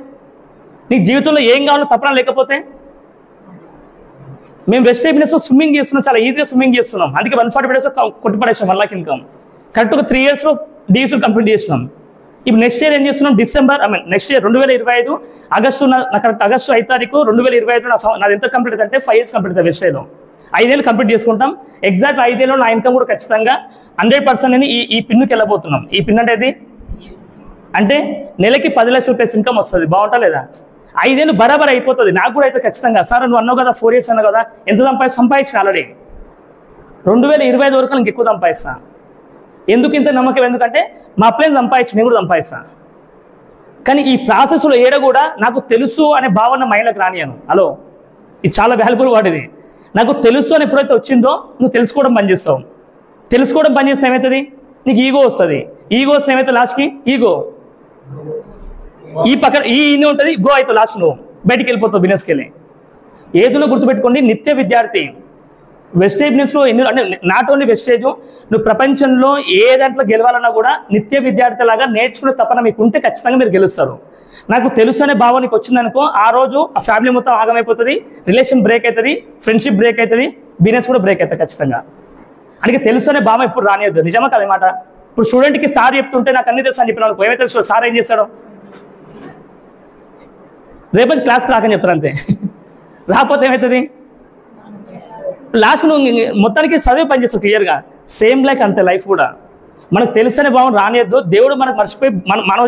Speaker 1: నీకు జీవితంలో ఏం కావాలో తపన లేకపోతే. మేము వెస్టేజ్ బిజినెస్ స్విమ్మింగ్ చేస్తున్నాం, చాలా ఈజీగా స్విమ్మింగ్ చేస్తున్నాం. అందుకే 140 డేస్ కొట్టిపడేసాం 1 లక్ష ఇన్కమ్. కరెక్ట్గా 3 ఇయర్స్లో డీసీలు కంప్లీట్ చేస్తున్నాం. ఇప్పుడు నెక్స్ట్ ఇయర్ ఏం చేస్తున్నాం? Next year 2025 August, correct August 5 తారీఖు 2025 నాది ఎంత కంప్లీట్ అవుతుందంటే 5 ఇయర్స్ కంప్లీట్ అవుతుంది. వెస్టేజ్లో 5 ఏళ్ళు కంప్లీట్ చేసుకుంటాం. ఎగ్జాక్ట్ 5 ఏళ్ళలో నా ఇన్కమ్ కూడా ఖచ్చితంగా 100% అని ఈ పిన్నుకి వెళ్ళబోతున్నాం. ఈ పిన్ అంటే నెలకి 10 లక్షల ప్లస్ ఇన్కమ్ వస్తుంది. బాగుంటా లేదా? 5 ఏళ్ళు బరాబర్ అయిపోతుంది. నాకు కూడా అయితే ఖచ్చితంగా. సార్ నువ్వు అన్నావు కదా 4 ఇయర్స్ అన్నావు కదా, ఎంత సంపాదించిన ఆల్రెడీ 2025 వరకు నాకు ఎక్కువ సంపాదిస్తా. ఎందుకు ఇంత నమ్మకం? ఎందుకంటే మా అప్లైన్ సంపాదించి నేను కూడా సంపాదిస్తా. కానీ ఈ ప్రాసెస్లో ఏడ కూడా నాకు తెలుసు అనే భావన మైండ్లోకి రానియను. హలో, ఇది చాలా వాల్యుబుల్ వర్డ్. ఇది నాకు తెలుసు అని ఎప్పుడైతే వచ్చిందో నువ్వు తెలుసుకోవడం పని చేస్తావు. తెలుసుకోవడం పని చేస్తే ఏమవుతుంది? నీకు ఈగో వస్తుంది. ఈగో వస్తే ఏమవుతుంది? లాస్ట్కి ఈగో ఈ పక్కన ఇన్ని ఉంటుంది, గో అవుతావు. లాస్ట్ నువ్వు బయటికి వెళ్ళిపోతావు బిజినెస్కి వెళ్ళి. ఏదో గుర్తుపెట్టుకోండి, నిత్య విద్యార్థి. వెస్టేజ్ బిజినెస్లో అంటే నాట్ ఓన్లీ వెస్టేజ్, నువ్వు ప్రపంచంలో ఏ దాంట్లో గెలవాలన్నా కూడా నిత్య విద్యార్థి లాగా నేర్చుకునే తపన మీకు ఉంటే ఖచ్చితంగా మీరు గెలుస్తారు. నాకు తెలుసు అనే భావం నీకు వచ్చిందనుకో, ఆ రోజు ఆ ఫ్యామిలీ మొత్తం ఆగమైపోతుంది, రిలేషన్ బ్రేక్ అవుతుంది, ఫ్రెండ్షిప్ బ్రేక్ అవుతుంది, బిజినెస్ కూడా బ్రేక్ అవుతుంది ఖచ్చితంగా. అందుకే తెలుసు అనే భావం ఎప్పుడు రానియద్దు. నిజమా కదా మాట? ఇప్పుడు స్టూడెంట్కి సార్ చెప్తుంటే నాకు అన్ని తెలుసు అని చెప్పిన అనుకో, ఏమైతే తెలుసు సార్ ఏం చేస్తాడు? రేపు క్లాస్కి రాకని చెప్తారు అంతే. రాకపోతే ఏమవుతుంది? లాస్ట్ నువ్వు మొత్తానికి చదివే పని చేస్తావు క్లియర్గా. సేమ్ లైక్ అంతే లైఫ్ కూడా. మనకు తెలుసనే భావం రానియద్దు. దేవుడు మనకు మానవ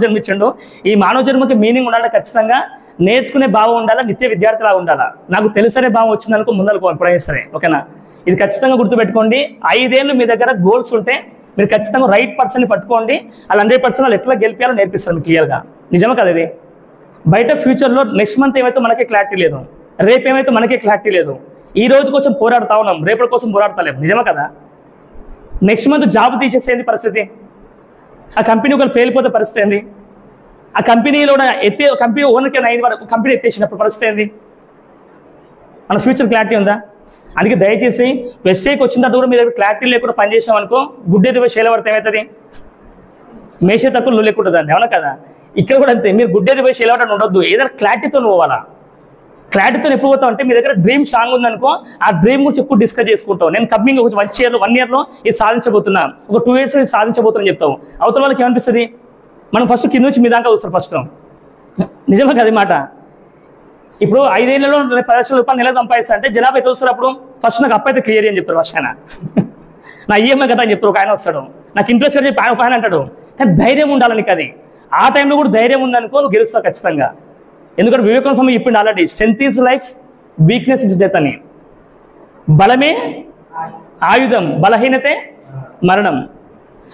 Speaker 1: జన్మించండు. ఈ మానవ జన్మకి మీనింగ్ ఉండాలి ఖచ్చితంగా. నేర్చుకునే భావం ఉండాలా, నిత్య విద్యార్థిలా ఉండాలా. నాకు తెలుసనే భావం వచ్చిందనుకో ముందరకు ఎప్పుడైనా సరే, ఓకేనా? ఇది ఖచ్చితంగా గుర్తుపెట్టుకోండి. 5 ఏళ్ళు మీ దగ్గర గోల్స్ ఉంటే మీరు ఖచ్చితంగా రైట్ పర్సన్ని పట్టుకోండి. వాళ్ళు 100% వాళ్ళు ఎట్లా గెలిపాలో నేర్పిస్తారు మీకు క్లియర్గా. నిజమే కదా ఇది? బయట ఫ్యూచర్లో నెక్స్ట్ మంత్ ఏమైతే మనకే క్లారిటీ లేదు, రేపు ఏమైతే మనకే క్లారిటీ లేదు. ఈ రోజు కోసం పోరాడుతూ ఉన్నాం, రేపటి కోసం పోరాడతలేము. నిజమే కదా? నెక్స్ట్ మంత్ జాబ్ తీసేసేంది పరిస్థితి, ఆ కంపెనీ ఒకరు పేలిపోతే పరిస్థితి ఏంది, ఆ కంపెనీలో కంపెనీ ఓనర్కి 5 వరకు కంపెనీ ఎత్తేసినప్పుడు పరిస్థితి ఏంది? మన ఫ్యూచర్ క్లారిటీ ఉందా? అందుకే దయచేసి వెస్టేజ్కి వచ్చిన తర్వాత కూడా మీ దగ్గర క్లారిటీ లేకుండా పనిచేసాం అనుకో, గుడ్డేది పోయి శైల పడితే ఏమవుతుంది? మేసే తక్కువ లేకుంటుందండి, అవునా కదా? ఇక్కడ కూడా అంతే. మీరు గుడ్డేది పోయి శైల పడడం ఉండొద్దు, ఏదైనా క్లారిటీతో పోవాలా. క్లారిటీతో ఎప్పుడు పోతావు అంటే మీ దగ్గర డ్రీమ్ స్ట్రాంగ్ ఉందనుకో, ఆ డ్రీమ్ గురించి ఎక్కువ డిస్కస్ చేసుకుంటావు. నేను కమింగ్ 1 ఇయర్లో ఇది సాధించబోతున్నా, ఒక 2 ఇయర్స్లో ఇది సాధించబోతున్నా చెప్తావు. అవతల వాళ్ళకి ఏమనిపిస్తుంది? మనం ఫస్ట్ కింద నుంచి మీ దాకా చూస్తారు ఫస్ట్. నిజమే కదా మాట? ఇప్పుడు 5 ఏళ్లలో 10 లక్షల రూపాయలు నెల సంపాదిస్తా అంటే జనాభా ఎట్లా వస్తారు? అప్పుడు ఫస్ట్ నాకు అప్పు అయితే క్లియర్ అని చెప్తారు. ఫస్ట్ ఆయన నా ఈఎంఐ కదా అని చెప్తారు. ఒక ఆయన వస్తాడు, నాకు ఇంట్రెస్ట్ అని చెప్పి ఒక ఆయన అంటాడు. కానీ ధైర్యం ఉండాలి నీకు. అది ఆ టైంలో కూడా ధైర్యం ఉందనుకో నువ్వు గెలుస్తావు ఖచ్చితంగా. ఎందుకంటే వివేకానంద స్వామి చెప్పిండు already, strength is life, weakness is death అని. బలమే ఆయుధం, బలహీనతే మరణం.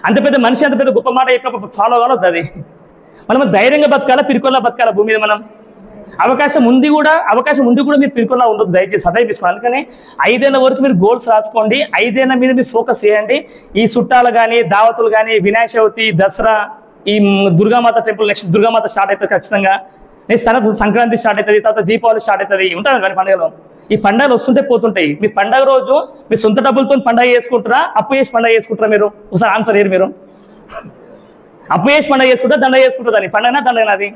Speaker 1: అంత పెద్ద మనిషి అంత పెద్ద గొప్ప మాట చెప్పినప్పుడు ఫాలో కావద్దు. అది మనం ధైర్యంగా బతకాలా, పిరికొల్లా బతకాలా భూమి మీద. మనం అవకాశం ఉంది కూడా మీరు పిరికొల్లా ఉండొద్దు దయచేసి, అదే తీసుకోండి. అందుకని 5 ఏళ్ళ వరకు మీరు గోల్స్ రాసుకోండి. 5 ఏళ్ళ మీద మీరు ఫోకస్ చేయండి. ఈ చుట్టాలు కానీ, దావతులు కానీ, వినాయక చవితి, దసరా, ఈ Durgamata temple, next Durgamata start అవుతుంది ఖచ్చితంగా. నెక్స్ట్ తర్వాత సంక్రాంతి స్టార్ట్ అవుతుంది, తర్వాత దీపావళి స్టార్ట్ అవుతుంది. ఉంటాయి కానీ పండుగలు. ఈ పండుగలు వస్తుంటే పోతుంటాయి. మీ పండుగ రోజు మీ సొంత డబ్బులతో పండుగ చేసుకుంటారా, అప్పు చేసి పండుగ చేసుకుంటారా? మీరు ఒకసారి ఆన్సర్ ఏరు. మీరు అప్పు చేసి పండుగ చేసుకుంటారా, దండ చేసుకుంటారు? దాన్ని పండుగనా దండగనా? అది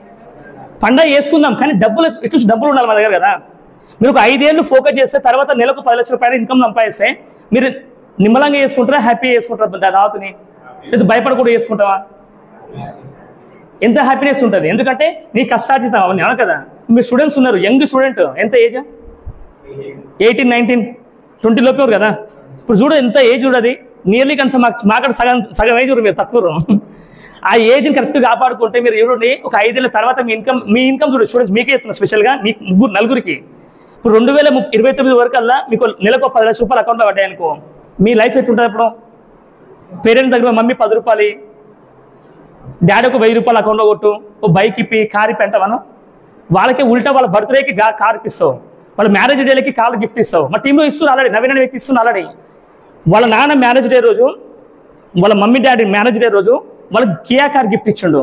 Speaker 1: పండుగ చేసుకుందాం, కానీ డబ్బులు ఉండాలి మన దగ్గర కదా. మీరు ఒక 5 ఏళ్ళు ఫోకస్ చేస్తే తర్వాత నెలకు 10 లక్షల రూపాయలు ఇన్కమ్ సంపాదిస్తే మీరు నిమ్మలంగా చేసుకుంటారా, హ్యాపీగా చేసుకుంటారా? దావతిని లేదా భయపడకుండా చేసుకుంటావా? ఎంత హ్యాపీనెస్ ఉంటుంది. ఎందుకంటే నీ కష్టార్జితం అవన్నీ, అవును కదా? మీరు స్టూడెంట్స్ ఉన్నారు, యంగ్ స్టూడెంట్, ఎంత ఏజ్? 18, 19, 20 లోపే కదా. ఇప్పుడు చూడు ఎంత ఏజ్ చూడది. నియర్లీ కనీసం మాకు సగం ఏజ్ మీరు తక్కువ. ఆ ఏజ్ని కరెక్ట్గా కాపాడుకుంటే మీరు చూడండి, ఒక 5 ఏళ్ళ తర్వాత మీ ఇన్కమ్ చూడండి, మీకే చెప్తున్నా స్పెషల్గా మీ నలుగురికి. ఇప్పుడు 2029 వరకల్లా మీకు నెలకు 10 లక్షల రూపాయలు అకౌంట్లో పడ్డాయి అనుకో, మీ లైఫ్ ఎట్లుంటుంది అప్పుడు? పేరెంట్స్ దగ్గర మమ్మీ 10 రూపాయలు, డాడీ ఒక 1000 రూపాయలు అకౌంట్లో కొట్టు, ఓ బైక్ ఇప్పి కార్ ఇప్పి అంటావాను. వాళ్ళకి ఉల్టా వాళ్ళ బర్త్డేకి కార్ ఇప్పిస్తావు, వాళ్ళ మ్యారేజ్ డేలకి కార్ గిఫ్ట్ ఇస్తావు. మా టీంలో ఇస్తున్నారు ఆల్రెడీ, నవీన వ్యక్తి ఇస్తున్నారు ఆల్రెడీ. వాళ్ళ నాన్న మ్యారేజ్ డే రోజు, వాళ్ళ మమ్మీ డాడీ మ్యారేజ్ డే రోజు వాళ్ళకి కియా కార్ గిఫ్ట్ ఇచ్చిండు.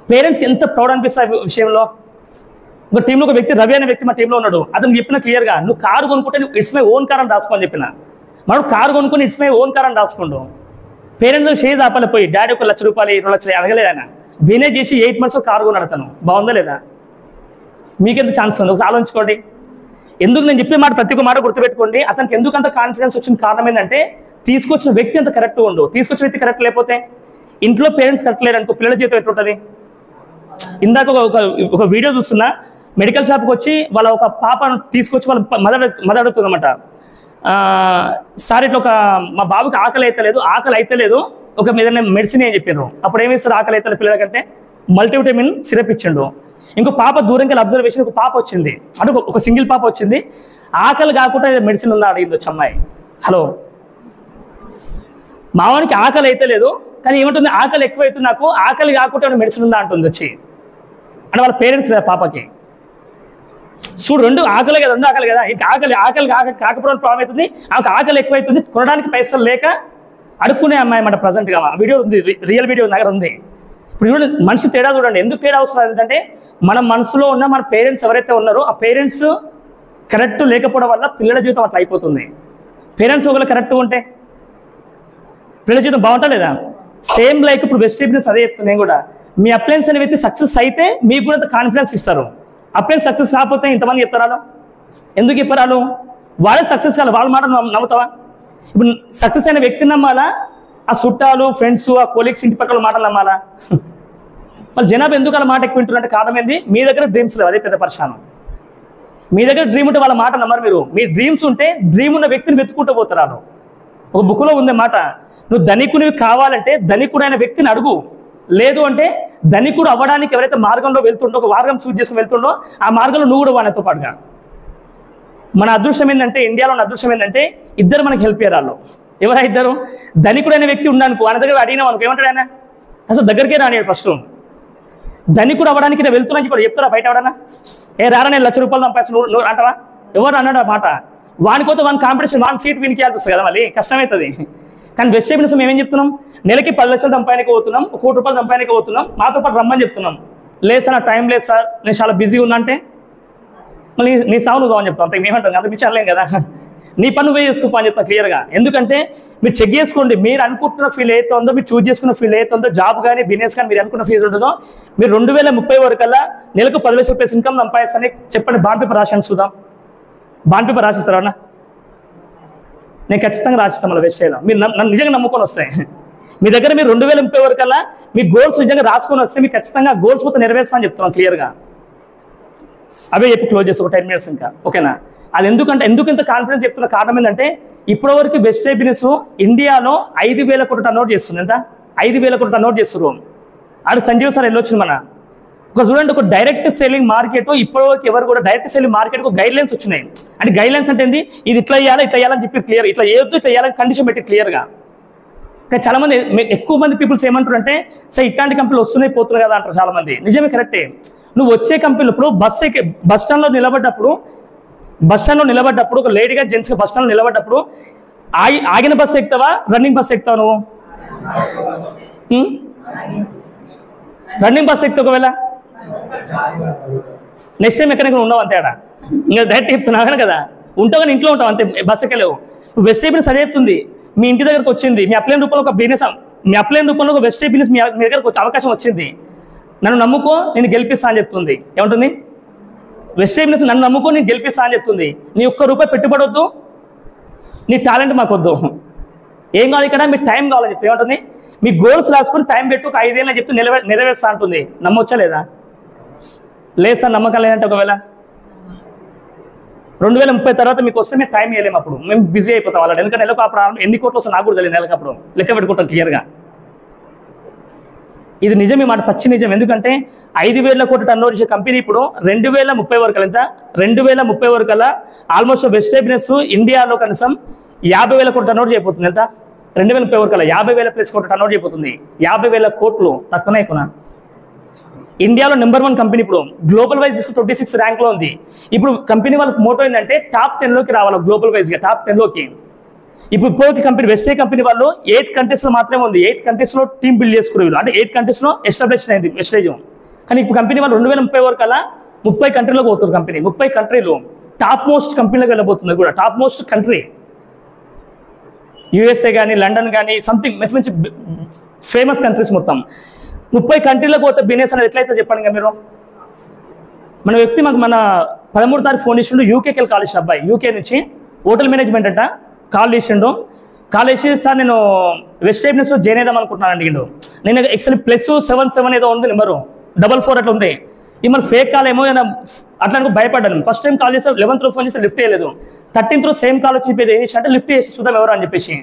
Speaker 1: పేరెంట్స్కి ఎంత ప్రౌడ్ అనిపిస్తుంది ఆ విషయంలో. ఒక టీంలో ఒక వ్యక్తి, రవి అనే వ్యక్తి మా టీంలో ఉన్నాడు. అతను చెప్పిన క్లియర్గా, నువ్వు కారు కొనుక్కుంటే నువ్వు ఇట్స్ మై ఓన్ కార్ అని రాసుకోని చెప్పిన. మనం కారు కొనుక్కొని ఇట్స్ మై ఓన్ కార్ అని రాసుకుంటాం. పేరెంట్స్ షేజ్ ఆపాలి పోయి, డాడీ 1 లక్ష రూపాయలు 2 లక్షలు అడగలేదు ఆయన. బిజినెస్ చేసి 8 months కారు కొన్నాడు అతను. బాగుందా లేదా? మీకెంత ఛాన్స్ ఉంది ఒకసారి ఆలోచించుకోండి. ఎందుకు నేను చెప్పే మాట ప్రతి ఒక్క మాట గుర్తుపెట్టుకోండి. అతనికి ఎందుకు అంత కాన్ఫిడెన్స్ వచ్చిన కారణం ఏంటంటే, తీసుకొచ్చిన వ్యక్తి అంత కరెక్ట్ ఉండు. తీసుకొచ్చిన వ్యక్తి కరెక్ట్ లేకపోతే, ఇంట్లో పేరెంట్స్ కరెక్ట్ లేరు అనుకో, పిల్లల జీవితం ఎట్లుంటుంది? ఇందాక ఒక వీడియో చూస్తున్నా, మెడికల్ షాప్కి వచ్చి వాళ్ళ ఒక పాపను తీసుకొచ్చి వాళ్ళ మదర్ అడుగుతుందన్నమాట. సార్ ఇట్లా మా బాబుకి ఆకలి అయితే లేదు, ఒక మీద మెడిసిన్ ఏం చెప్పారు. అప్పుడు ఏమి ఇస్తారు ఆకలి అయితే పిల్లలకంటే? మల్టీవిటమిన్ సిరప్ ఇచ్చిండు. ఇంకో పాప దూరంగా అబ్జర్వేషన్, ఒక పాప వచ్చింది, అంటే ఒక సింగిల్ పాప వచ్చింది, ఆకలి కాకుండా మెడిసిన్ ఉందా అడిగింది వచ్చి అమ్మాయి. హలో, మావానికి ఆకలి అయితే లేదు, కానీ ఏమంటుంది, ఆకలి ఎక్కువైతుంది, నాకు ఆకలి కాకుండా మెడిసిన్ ఉందా అంటుంది వచ్చి. అంటే వాళ్ళ పేరెంట్స్ లేదా పాపకి. చూడు, రెండు ఆకలి కదా, ఇంకా ఆకలి కాకపోవడం ప్రాబ్లం అవుతుంది. ఆమెకు ఆకలి ఎక్కువైతుంది, కొనడానికి పైసలు లేక అడుక్కునే అమ్మాయి అన్నమాట. ప్రజెంట్గా వీడియో ఉంది, రియల్ వీడియో దగ్గర ఉంది. ఇప్పుడు చూడండి, మనిషి తేడా చూడండి. ఎందుకు తేడా వస్తుంది ఏంటంటే, మన మనసులో ఉన్న మన పేరెంట్స్ ఎవరైతే ఉన్నారో ఆ పేరెంట్స్ కరెక్ట్ లేకపోవడం వల్ల పిల్లల జీవితం అట్లా అయిపోతుంది. పేరెంట్స్ ఒకవేళ కరెక్ట్గా ఉంటే పిల్లల జీవితం బాగుంటా లేదా? సేమ్ లైక్ ఇప్పుడు వెజిటేబుల్స్ అదే చెప్తుంది నేను కూడా. మీ అప్లయన్స్ అనే వ్యక్తి సక్సెస్ అయితే మీకు కూడా కాన్ఫిడెన్స్ ఇస్తారు. అప్లయన్స్ సక్సెస్ కాకపోతే ఇంతమంది చెప్తారు. ఎందుకు చెప్పరాలు? వాళ్ళే సక్సెస్ కాదు, వాళ్ళ మాట నమ్ముతావా? ఇప్పుడు సక్సెస్ అయిన వ్యక్తిని నమ్మాలా, ఆ చుట్టాలు ఫ్రెండ్స్ ఆ కొలీగ్స్ ఇంటి పక్కల మాటలు నమ్మాలా? వాళ్ళు జనాభా ఎందుకు అలా మాట ఎక్కువ వింటున్నట్టు కారణం ఏంది? మీ దగ్గర డ్రీమ్స్ లేవు, అదే పెద్ద పరిశానం. మీ దగ్గర డ్రీమ్ ఉంటే వాళ్ళ మాట నమ్మరు మీరు. మీ డ్రీమ్స్ ఉంటే డ్రీమ్ ఉన్న వ్యక్తిని వెతుక్కుంటూ పోతారు. వాళ్ళు ఒక బుక్లో ఉందే మాట, నువ్వు ధనికునివి కావాలంటే ధనికుడైన వ్యక్తిని అడుగు, లేదు అంటే ధనికుడు అవ్వడానికి ఎవరైతే మార్గంలో వెళ్తుండో, ఒక మార్గం చూజ్ చేసుకుని వెళ్తుండో ఆ మార్గంలో నువ్వు కూడా వాడితో పాటుగా. మన అదృష్టం ఏంటంటే, ఇండియాలో ఉన్న అదృష్టం ఏంటంటే, ఇద్దరు మనకి హెల్ప్ అయ్యారు. వాళ్ళు ఎవరా ఇద్దరు? ధనికుడైన వ్యక్తి ఉన్నానుకో, ఆయన దగ్గర అడిగినాం అనుకో, ఏమంటాడు ఆయన? అసలు దగ్గరికే రానియాడు. ఫస్ట్ ధనికుడు అవ్వడానికి నేను వెళ్తున్నాను ఇప్పుడు చెప్తారా బయట ఎవడన్నా? రారా నేను 1 లక్ష రూపాయలు సంపాదించు నువ్వు అంటావా? ఎవరు అన్నాడు ఆ మాట? వానికోతే వాని కాంపిటీషన్, వాని సీట్ వినికి వస్తుంది కదా, మళ్ళీ కష్టమవుతుంది. కానీ వెజిటేబుల్స్ మేమేం చెప్తున్నాం? నెలకి 10 లక్షలు సంపాదనకి పోతున్నాం, 1 కోటి రూపాయలు సంపాదనకి పోతున్నాం, మాతో పాటు రమ్మని చెప్తున్నాం. లేదు సార్, నా టైం లేదు సార్, నేను చాలా బిజీ ఉన్నా అంటే మళ్ళీ నీ సాగు నువ్వు కావని చెప్తాం. అంతే మేమంటాం, అంత మించి అనలేం కదా. నీ పని నువ్వే చేసుకోపో అని చెప్తాను క్లియర్గా. ఎందుకంటే మీరు చెక్ చేసుకోండి, మీరు అనుకుంటున్న ఫీల్ ఏదో ఉందో, మీరు చూజ్ చేసుకున్న ఫీల్ ఏదో ఉందో, జాబ్ కానీ బిజినెస్ కానీ మీరు అనుకున్న ఫీల్ ఉంటుందో, మీరు 2030 వరకల్లా నెలకు 10 లక్షల రూపాయలు ఇన్కమ్ సంపాదిస్తానని చెప్పండి. బాండ్ పేపర్ రాశాను చూద్దాం. బాండ్ పేపర్ రాసిస్తారా అన్న? నేను ఖచ్చితంగా రాసిస్తాను. మళ్ళీ వెస్ట్ చేయడం మీరు నన్ను నిజంగా నమ్ముకొని వస్తాయి. మీ దగ్గర మీరు 2030 వరకల్లా మీ గోల్స్ నిజంగా రాసుకొని వస్తే మీకు ఖచ్చితంగా గోల్స్ మొత్తం నెరవేరుస్తా అని చెప్తున్నాను క్లియర్గా. అవే చెప్పి క్లోజ్ చేసి ఒక 10 minutes ఇంకా, ఓకేనా? అది ఎందుకు ఇంత కాన్ఫిడెన్స్ చెప్తున్న కారణం ఏంటంటే, ఇప్పటివరకు వెస్ట్ బిజినెస్ ఇండియాలో 5,000 కోట్ల టర్నోవర్ చేస్తుంది. ఎంత? 5,000 కోట్ల టర్నోవర్ చేస్తున్నారు. ఆడు సంజీవ్ సార్ వెళ్ళొచ్చింది మన. ఒక చూడండి, ఒక డైరెక్ట్ సెల్లింగ్ మార్కెట్ ఇప్పటివరకు ఎవరు కూడా డైరెక్ట్ సెల్లింగ్ మార్కెట్కు గైడ్లైన్స్ వచ్చినాయి. అంటే గైడ్లైన్స్ అంటే ఏంది? ఇది ఇట్లా ఇవ్వాలని చెప్పి క్లియర్, ఇట్లా ఏదో ఇట్లా ఇవ్వాలని కండిషన్ పెట్టి క్లియర్గా. కానీ చాలామంది, ఎక్కువ మంది పీపుల్స్ ఏమంటారు అంటే, సార్ ఇట్లాంటి కంపెనీలు వస్తున్నాయి పోతున్నాయి కదా అంటారు చాలామంది. నిజమే, కరెక్టే. నువ్వు వచ్చే కంపెనీలు ఇప్పుడు బస్ స్టాండ్లో నిలబడ్డప్పుడు ఒక లేడీగా జెంట్స్గా బస్ స్టాండ్లో నిలబడ్డప్పుడు ఆగిన బస్సు ఎక్కుతావా, రన్నింగ్ బస్సు ఎక్కుతావు? నువ్వు రన్నింగ్ బస్సు ఎక్కుతావు. ఒకవేళ నెక్స్ట్ టైం ఎక్కడికి ఉండవు అంతే. ఆడ ఇంకా డైరెక్ట్ చెప్తున్నావు కదా, ఉంటావు కానీ ఇంట్లో ఉంటావు అంతే, బస్సు ఎక్కలేవు. వెస్ట్ బిజినెస్ అదే చెప్తుంది. మీ ఇంటి దగ్గరకు వచ్చింది, మీ అప్లైన్ రూపంలో ఒక బిజినెస్, మీ అప్లైన్ రూపంలో ఒక వెస్ట్ బిజినెస్ మీ దగ్గరకు వచ్చే అవకాశం వచ్చింది. నన్ను నమ్ముకో, నేను గెలిపిస్తా అని చెప్తుంది. ఏమంటుంది? వెస్ట్ బిజినెస్ నన్ను నమ్ముకో, నేను గెలిపిస్తా అని చెప్తుంది. నీ ₹1 పెట్టుబడొద్దు, నీ టాలెంట్ మాకొద్దు. ఏం కావాలి ఇక్కడ? మీ టైం కావాలని చెప్తే ఏమంటుంది? మీ గోల్స్ రాసుకొని టైం పెట్టు, ఒక 5 ఏళ్ళు చెప్తే నెరవేరుస్తా అంటుంది. నమ్మొచ్చా లేదా? లేదు సార్ నమ్మకం లేదంటే, ఒకవేళ 2030 తర్వాత మీకు వస్తే మేము టైం ఇవ్వలేము, అప్పుడు మేము బిజీ అయిపోతాం వాళ్ళని. ఎందుకంటే నెలకు అప్పుడు ఎన్ని కోట్లు వస్తాయి నాకు కూడా తెలియదు, నెలకు అప్పుడు లెక్క పెట్టుకుంటాం క్లియర్గా. ఇది నిజం, ఈ మాట పచ్చి నిజం. ఎందుకంటే 5,000 కోట్ల టర్న్ ఓవర్ చేసే కంపెనీ ఇప్పుడు 2030 వరకు ఎంత 2030 వరకు అలా ఆల్మోస్ట్ వెస్టేజ్ బిజినెస్ ఇండియాలో కనీసం 50,000 కోట్ల టర్న్ ఓవర్ చేయబోతుంది. ఎంత 2030 వరకు అలా 50,000+ కోట్ల టర్న్ ఓవర్ చేయబోతుంది. 50,000 కోట్లు తక్కువనే ఎక్కువ. ఇండియాలో నెంబర్ 1 కంపెనీ ఇప్పుడు గ్లోబల్ వైజ్ తీసుకుని 26 ర్యాంక్లో ఉంది. ఇప్పుడు కంపెనీ వాళ్ళకి మోటో ఏంటంటే టాప్ 10లోకి రావాలి, గ్లోబల్ వైజ్గా టాప్ 10లోకి. ఇప్పుడు ఇప్పటికి కంపెనీ వెస్టేజ్ కంపెనీ వాళ్ళు 8 కంట్రీస్లో మాత్రమే ఉంది. 8 కంట్రీస్లో టీమ్ బిల్డ్ చేసుకున్నారు, అంటే 8 కంట్రీస్లో ఎస్టాబ్లిష్ అయింది వెస్టేజ్. కానీ ఇప్పుడు కంపెనీ వాళ్ళు 2030 వరకు అలా 30 కంట్రీలోకి పోతుంది. కంపెనీ 30 కంట్రీలు టాప్ మోస్ట్ కంపెనీలోకి వెళ్ళబోతుంది. కూడా టాప్ మోస్ట్ కంట్రీ యూఎస్ఏ కానీ లండన్ కానీ సంథింగ్ మంచి మంచి ఫేమస్ కంట్రీస్ మొత్తం 30 కంట్రీలకు పోతే బిజినెస్ అనేది ఎట్లయితే చెప్పండి. ఇంకా మీరు మన వ్యక్తి మాకు మన 13వ తారీఖు ఫోన్ చేసిండు, యూకేకి వెళ్ళి కాల్ చేసిన అబ్బాయి, యూకే నుంచి హోటల్ మేనేజ్మెంట్ అంట కాల్ చేసిండు. కాల్ చేసి సార్ నేను వెస్టేజ్ బిజినెస్లో జాయిన్ అవుదాం అనుకుంటున్నాను అడిగిండు. నేను యాక్చువల్లీ +77 ఏదో ఉంది, నెంబరు 44 అట్లా ఉంది. ఈ మన ఫేక్ కాల్ ఏమో అట్లా అనుకో భయపడ్డాను. ఫస్ట్ టైం కాల్ చేస్తే 11th ఫోన్ చేస్తే లిఫ్ట్ చేయలేదు. 13th సేమ్ కాల్ వచ్చి ఏం చేసి అంటే లిఫ్ట్ చేసి చూద్దాం ఎవరు అని చెప్పేసి.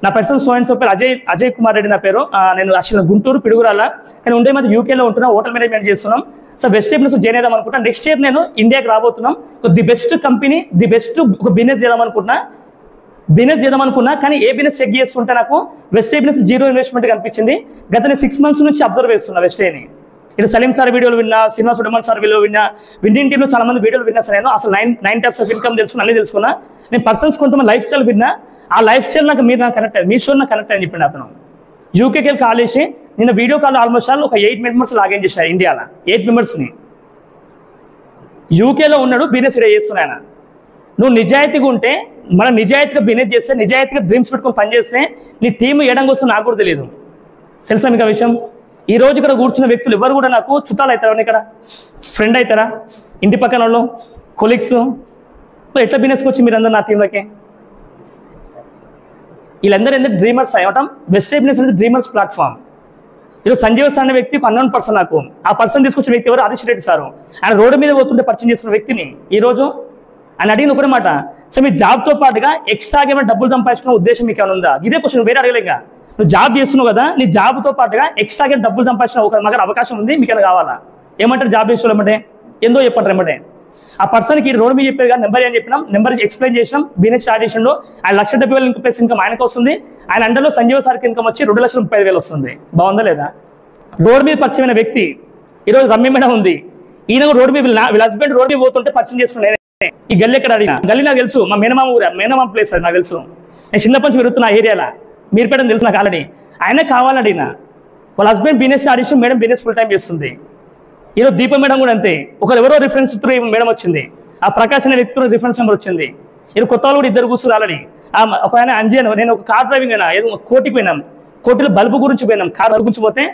Speaker 1: నా పర్సన్ సో పేరు అజయ్ కుమార్ రెడ్డి నా పేరు. నేను యాక్చువల్గా గుంటూరు పిడుగురాల, కానీ ఉండే మధ్య యూకేలో ఉంటున్నా, హోటల్ మేనేజ్మెంట్ చేస్తున్నాం. సో వెస్టేజ్ బిజినెస్ జాయిన్ అవుదాం అనుకుంటున్నా. నెక్స్ట్ ఇయర్ నేను ఇండియాకి రాబోతున్నాం. The best company, the best ఒక బిజినెస్ చేద్దాం అనుకున్నా. కానీ ఏ బిజినెస్ చెక్ చేస్తుంటే నాకు వెస్టేజ్ బిజినెస్ 0 ఇన్వెస్ట్మెంట్ కనిపించింది. గత 6 months నుంచి అబ్జర్వ్ చేస్తున్నా వెస్టేజ్ని. ఇలా సలీం సార్ వీడియోలు విన్నా, శ్రీనివాస్ సుడమన్ సార్ వీడియో విన్నా, విన్నింగ్ టీంలో చాలా మంది వీడియోలు విన్నా సార్. నేను అసలు 9 types ఆఫ్ ఇన్కమ్ తెలుసుకున్నా, అన్నీ తెలుసుకున్నా. నేను పర్సన్స్ కొంతమంది లైఫ్ స్టైల్ విన్నా, ఆ లైఫ్ స్టైల్ నాకు కనెక్ట్ అయ్యింది, మీ షో నాకు కనెక్ట్ అయ్యింది చెప్పిండు అతను. యూకేకి వెళ్ళి కాల్ చేసి నిన్న వీడియో కాల్ ఆల్మోస్ట్ ఒక 8 members లాగిన్ చేశారు ఇండియాలో. 8 membersని యూకేలో ఉన్నాడు, బిజినెస్ వీడియో చేస్తున్నాయన. నువ్వు నిజాయితీగా ఉంటే, మనం నిజాయితీగా బిజినెస్ చేస్తే, నిజాయితీగా డ్రీమ్స్ పెట్టుకొని పనిచేస్తే నీ టీం ఏడంగా వస్తుంది నాకు కూడా తెలియదు. తెలుసా మీకు ఆ విషయం? ఈ రోజు ఇక్కడ కూర్చున్న వ్యక్తులు ఎవరు కూడా నాకు చుట్టాలు అవుతారా, ఇక్కడ ఫ్రెండ్ అవుతారా, ఇంటి పక్కన వాళ్ళు, కొలీగ్స్. ఎట్లా బిజినెస్కి వచ్చి మీరు అందరూ నా టీంలోకి? వీళ్ళందరూ ఎందుకు డ్రీమర్స్ అయ్యటం. వెస్టేజ్ బిజినెస్ అనేది డ్రీమర్స్ ప్లాట్ఫామ్. ఈరోజు సంజీవ్ సార్ అనే వ్యక్తి ఒక అన్నోన్ పర్సన్. నాకు ఆ పర్సన్ తీసుకొచ్చిన వ్యక్తి ఎవరు? హరీష్ రెడ్డి సారు. ఆయన రోడ్డు మీద పోతుంటే పరిచయం చేసుకున్న వ్యక్తిని ఈరోజు ఆయన అడిగిన ఒకటే మాట, సో మీ జాబ్తో పాటుగా ఎక్స్ట్రాగా ఏమైనా డబ్బులు సంపాదించుకున్న ఉద్దేశం మీకు ఏమైనా ఉందా? ఇదే క్వశ్చన్, వేరే అడగలేక. నువ్వు జాబ్ చేస్తున్నావు కదా, నీ జాబ్తో పాటుగా ఎక్స్ట్రాగా డబ్బులు సంపాదించిన ఒక మగ అవకాశం ఉంది, మీకు ఏమైనా కావాలా? ఏమంటారు జాబ్ చేసేవాళ్ళమంటే? ఎంతో చెప్పంటారు ఏమంటే. ఆ పర్సన్కి రోడ్డు మీద చెప్పారు కదా, నెంబర్ అని చెప్పినాం, నెంబర్ ఎక్స్ప్లెయిన్ చేసినాం, బిజినెస్ స్టార్ట్ చేసిండు. ఆయన 1,70,000 ఇన్కమ్ ఆయనకు వస్తుంది. ఆయన అండర్లో సంజీవ్ సార్కి ఇన్కమ్ వచ్చి 2,35,000 వస్తుంది. బాగుందా లేదా? రోడ్డు మీద పరిచయమైన వ్యక్తి. ఈరోజు రమ్య మేడం ఉంది, ఈయన కూడా రోడ్డు మీద వీళ్ళ హస్బెండ్ రోడ్డు మీద పోతుంటే పరిచయం చేసుకున్నాను. ఈ గల్లీ ఎక్కడ అడిగిన గల్లీ నాకు తెలుసు, మా మేనమామ ఊరా, మేనమామ ప్లేస్ అది నాకు తెలుసు. నేను చిన్నప్పటి నుంచి పెరుగుతున్నా ఏరియాలో, మీరుపేట తెలుసు నాకు ఆల్రెడీ. ఆయన కావాలని అడిగిన, వాళ్ళ హస్బెండ్ బిజినెస్ స్టార్ట్ చేసి మేడం బిజినెస్ ఫుల్ టైం చేస్తుంది. ఈరోజు దీప మేడం కూడా అంతే, ఒకరు ఎవరో రిఫరెన్స్ త్రూ మేడం వచ్చింది, ఆ ప్రకాష్ అనే వ్యక్తి రిఫరెన్స్ నెంబర్ వచ్చింది. ఈరోజు కొత్త వాళ్ళు కూడా 2 కూర్చున్నారు ఆల్రెడీ. ఒక ఆయన అంజన్, నేను ఒక కార్ డ్రైవింగ్ అయినా ఏదో కోటికి పోయినాం, కోటిలో బల్బు గురించి పోయినాం, కార్ బల్బు గురించి పోతే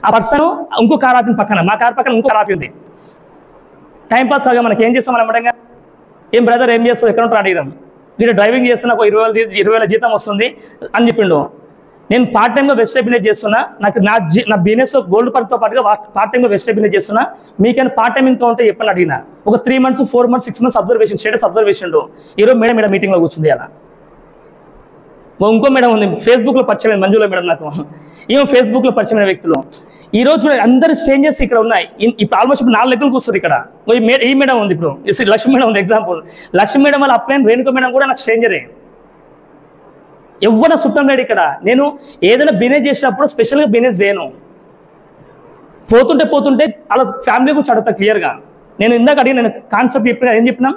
Speaker 1: ఆ పర్సన్ ఇంకో కార్ ఆపింది పక్కన, మా కార్ పక్కన ఇంకో కార్ ఆపింది. టైంపాస్ కాగా మనకి ఏం చేస్తాం అనమాట, ఏం బ్రదర్ ఏం చేస్తావు, ఎక్కడ ఉంటారు అడిగినాం. వీడు డ్రైవింగ్ చేస్తున్నా, ఒక 20,000 జీతం వస్తుంది అని చెప్పిండు. నేను పార్ట్ టైంగా వెస్టేజ్ బిజినెస్ చేస్తున్నా, నాకు నా బిజినెస్లో గోల్డ్ పర్తో పాటుగా పార్ట్ టైంగా వెస్టేజ్ బిజినెస్ చేస్తున్నా, మీకైనా పార్ట్ టైం ఇంకా ఉంటే చెప్పని అడిగిన. ఒక 3 months 4 months 6 months observation, status observation. ఈరోజు మేడం మీటింగ్లో కూర్చుంది. అలా ఇంకో మేడం ఉంది, ఫేస్బుక్లో పరిచయం మంజుల మేడం. నాకు ఏమో ఫేస్బుక్లో పరిచయమైన వ్యక్తులు ఈరోజు చూడండి, అందరు స్ట్రేంజర్స్ ఇక్కడ ఉన్నాయి. ఇప్పుడు ఆల్మోస్ట్ 4 లెక్కలు కూర్చున్నారు ఇక్కడ. ఈ మేడం ఉంది, ఇప్పుడు లక్ష్మి మేడం ఉంది ఎగ్జాంపుల్. లక్ష్మి మేడం వాళ్ళ అప్లైన్ రేణుక మేడం కూడా నాకు స్ట్రేంజరే, ఎవరైనా సుట్టం లేడు ఇక్కడ. నేను ఏదైనా బిజినెస్ చేసినప్పుడు స్పెషల్గా బిజినెస్ చేయను. పోతుంటే అలా ఫ్యామిలీ గురించి అడుగుతా క్లియర్గా. నేను ఇందాక అడిగి నేను కాన్సెప్ట్ చెప్పిన, ఏం చెప్పినా,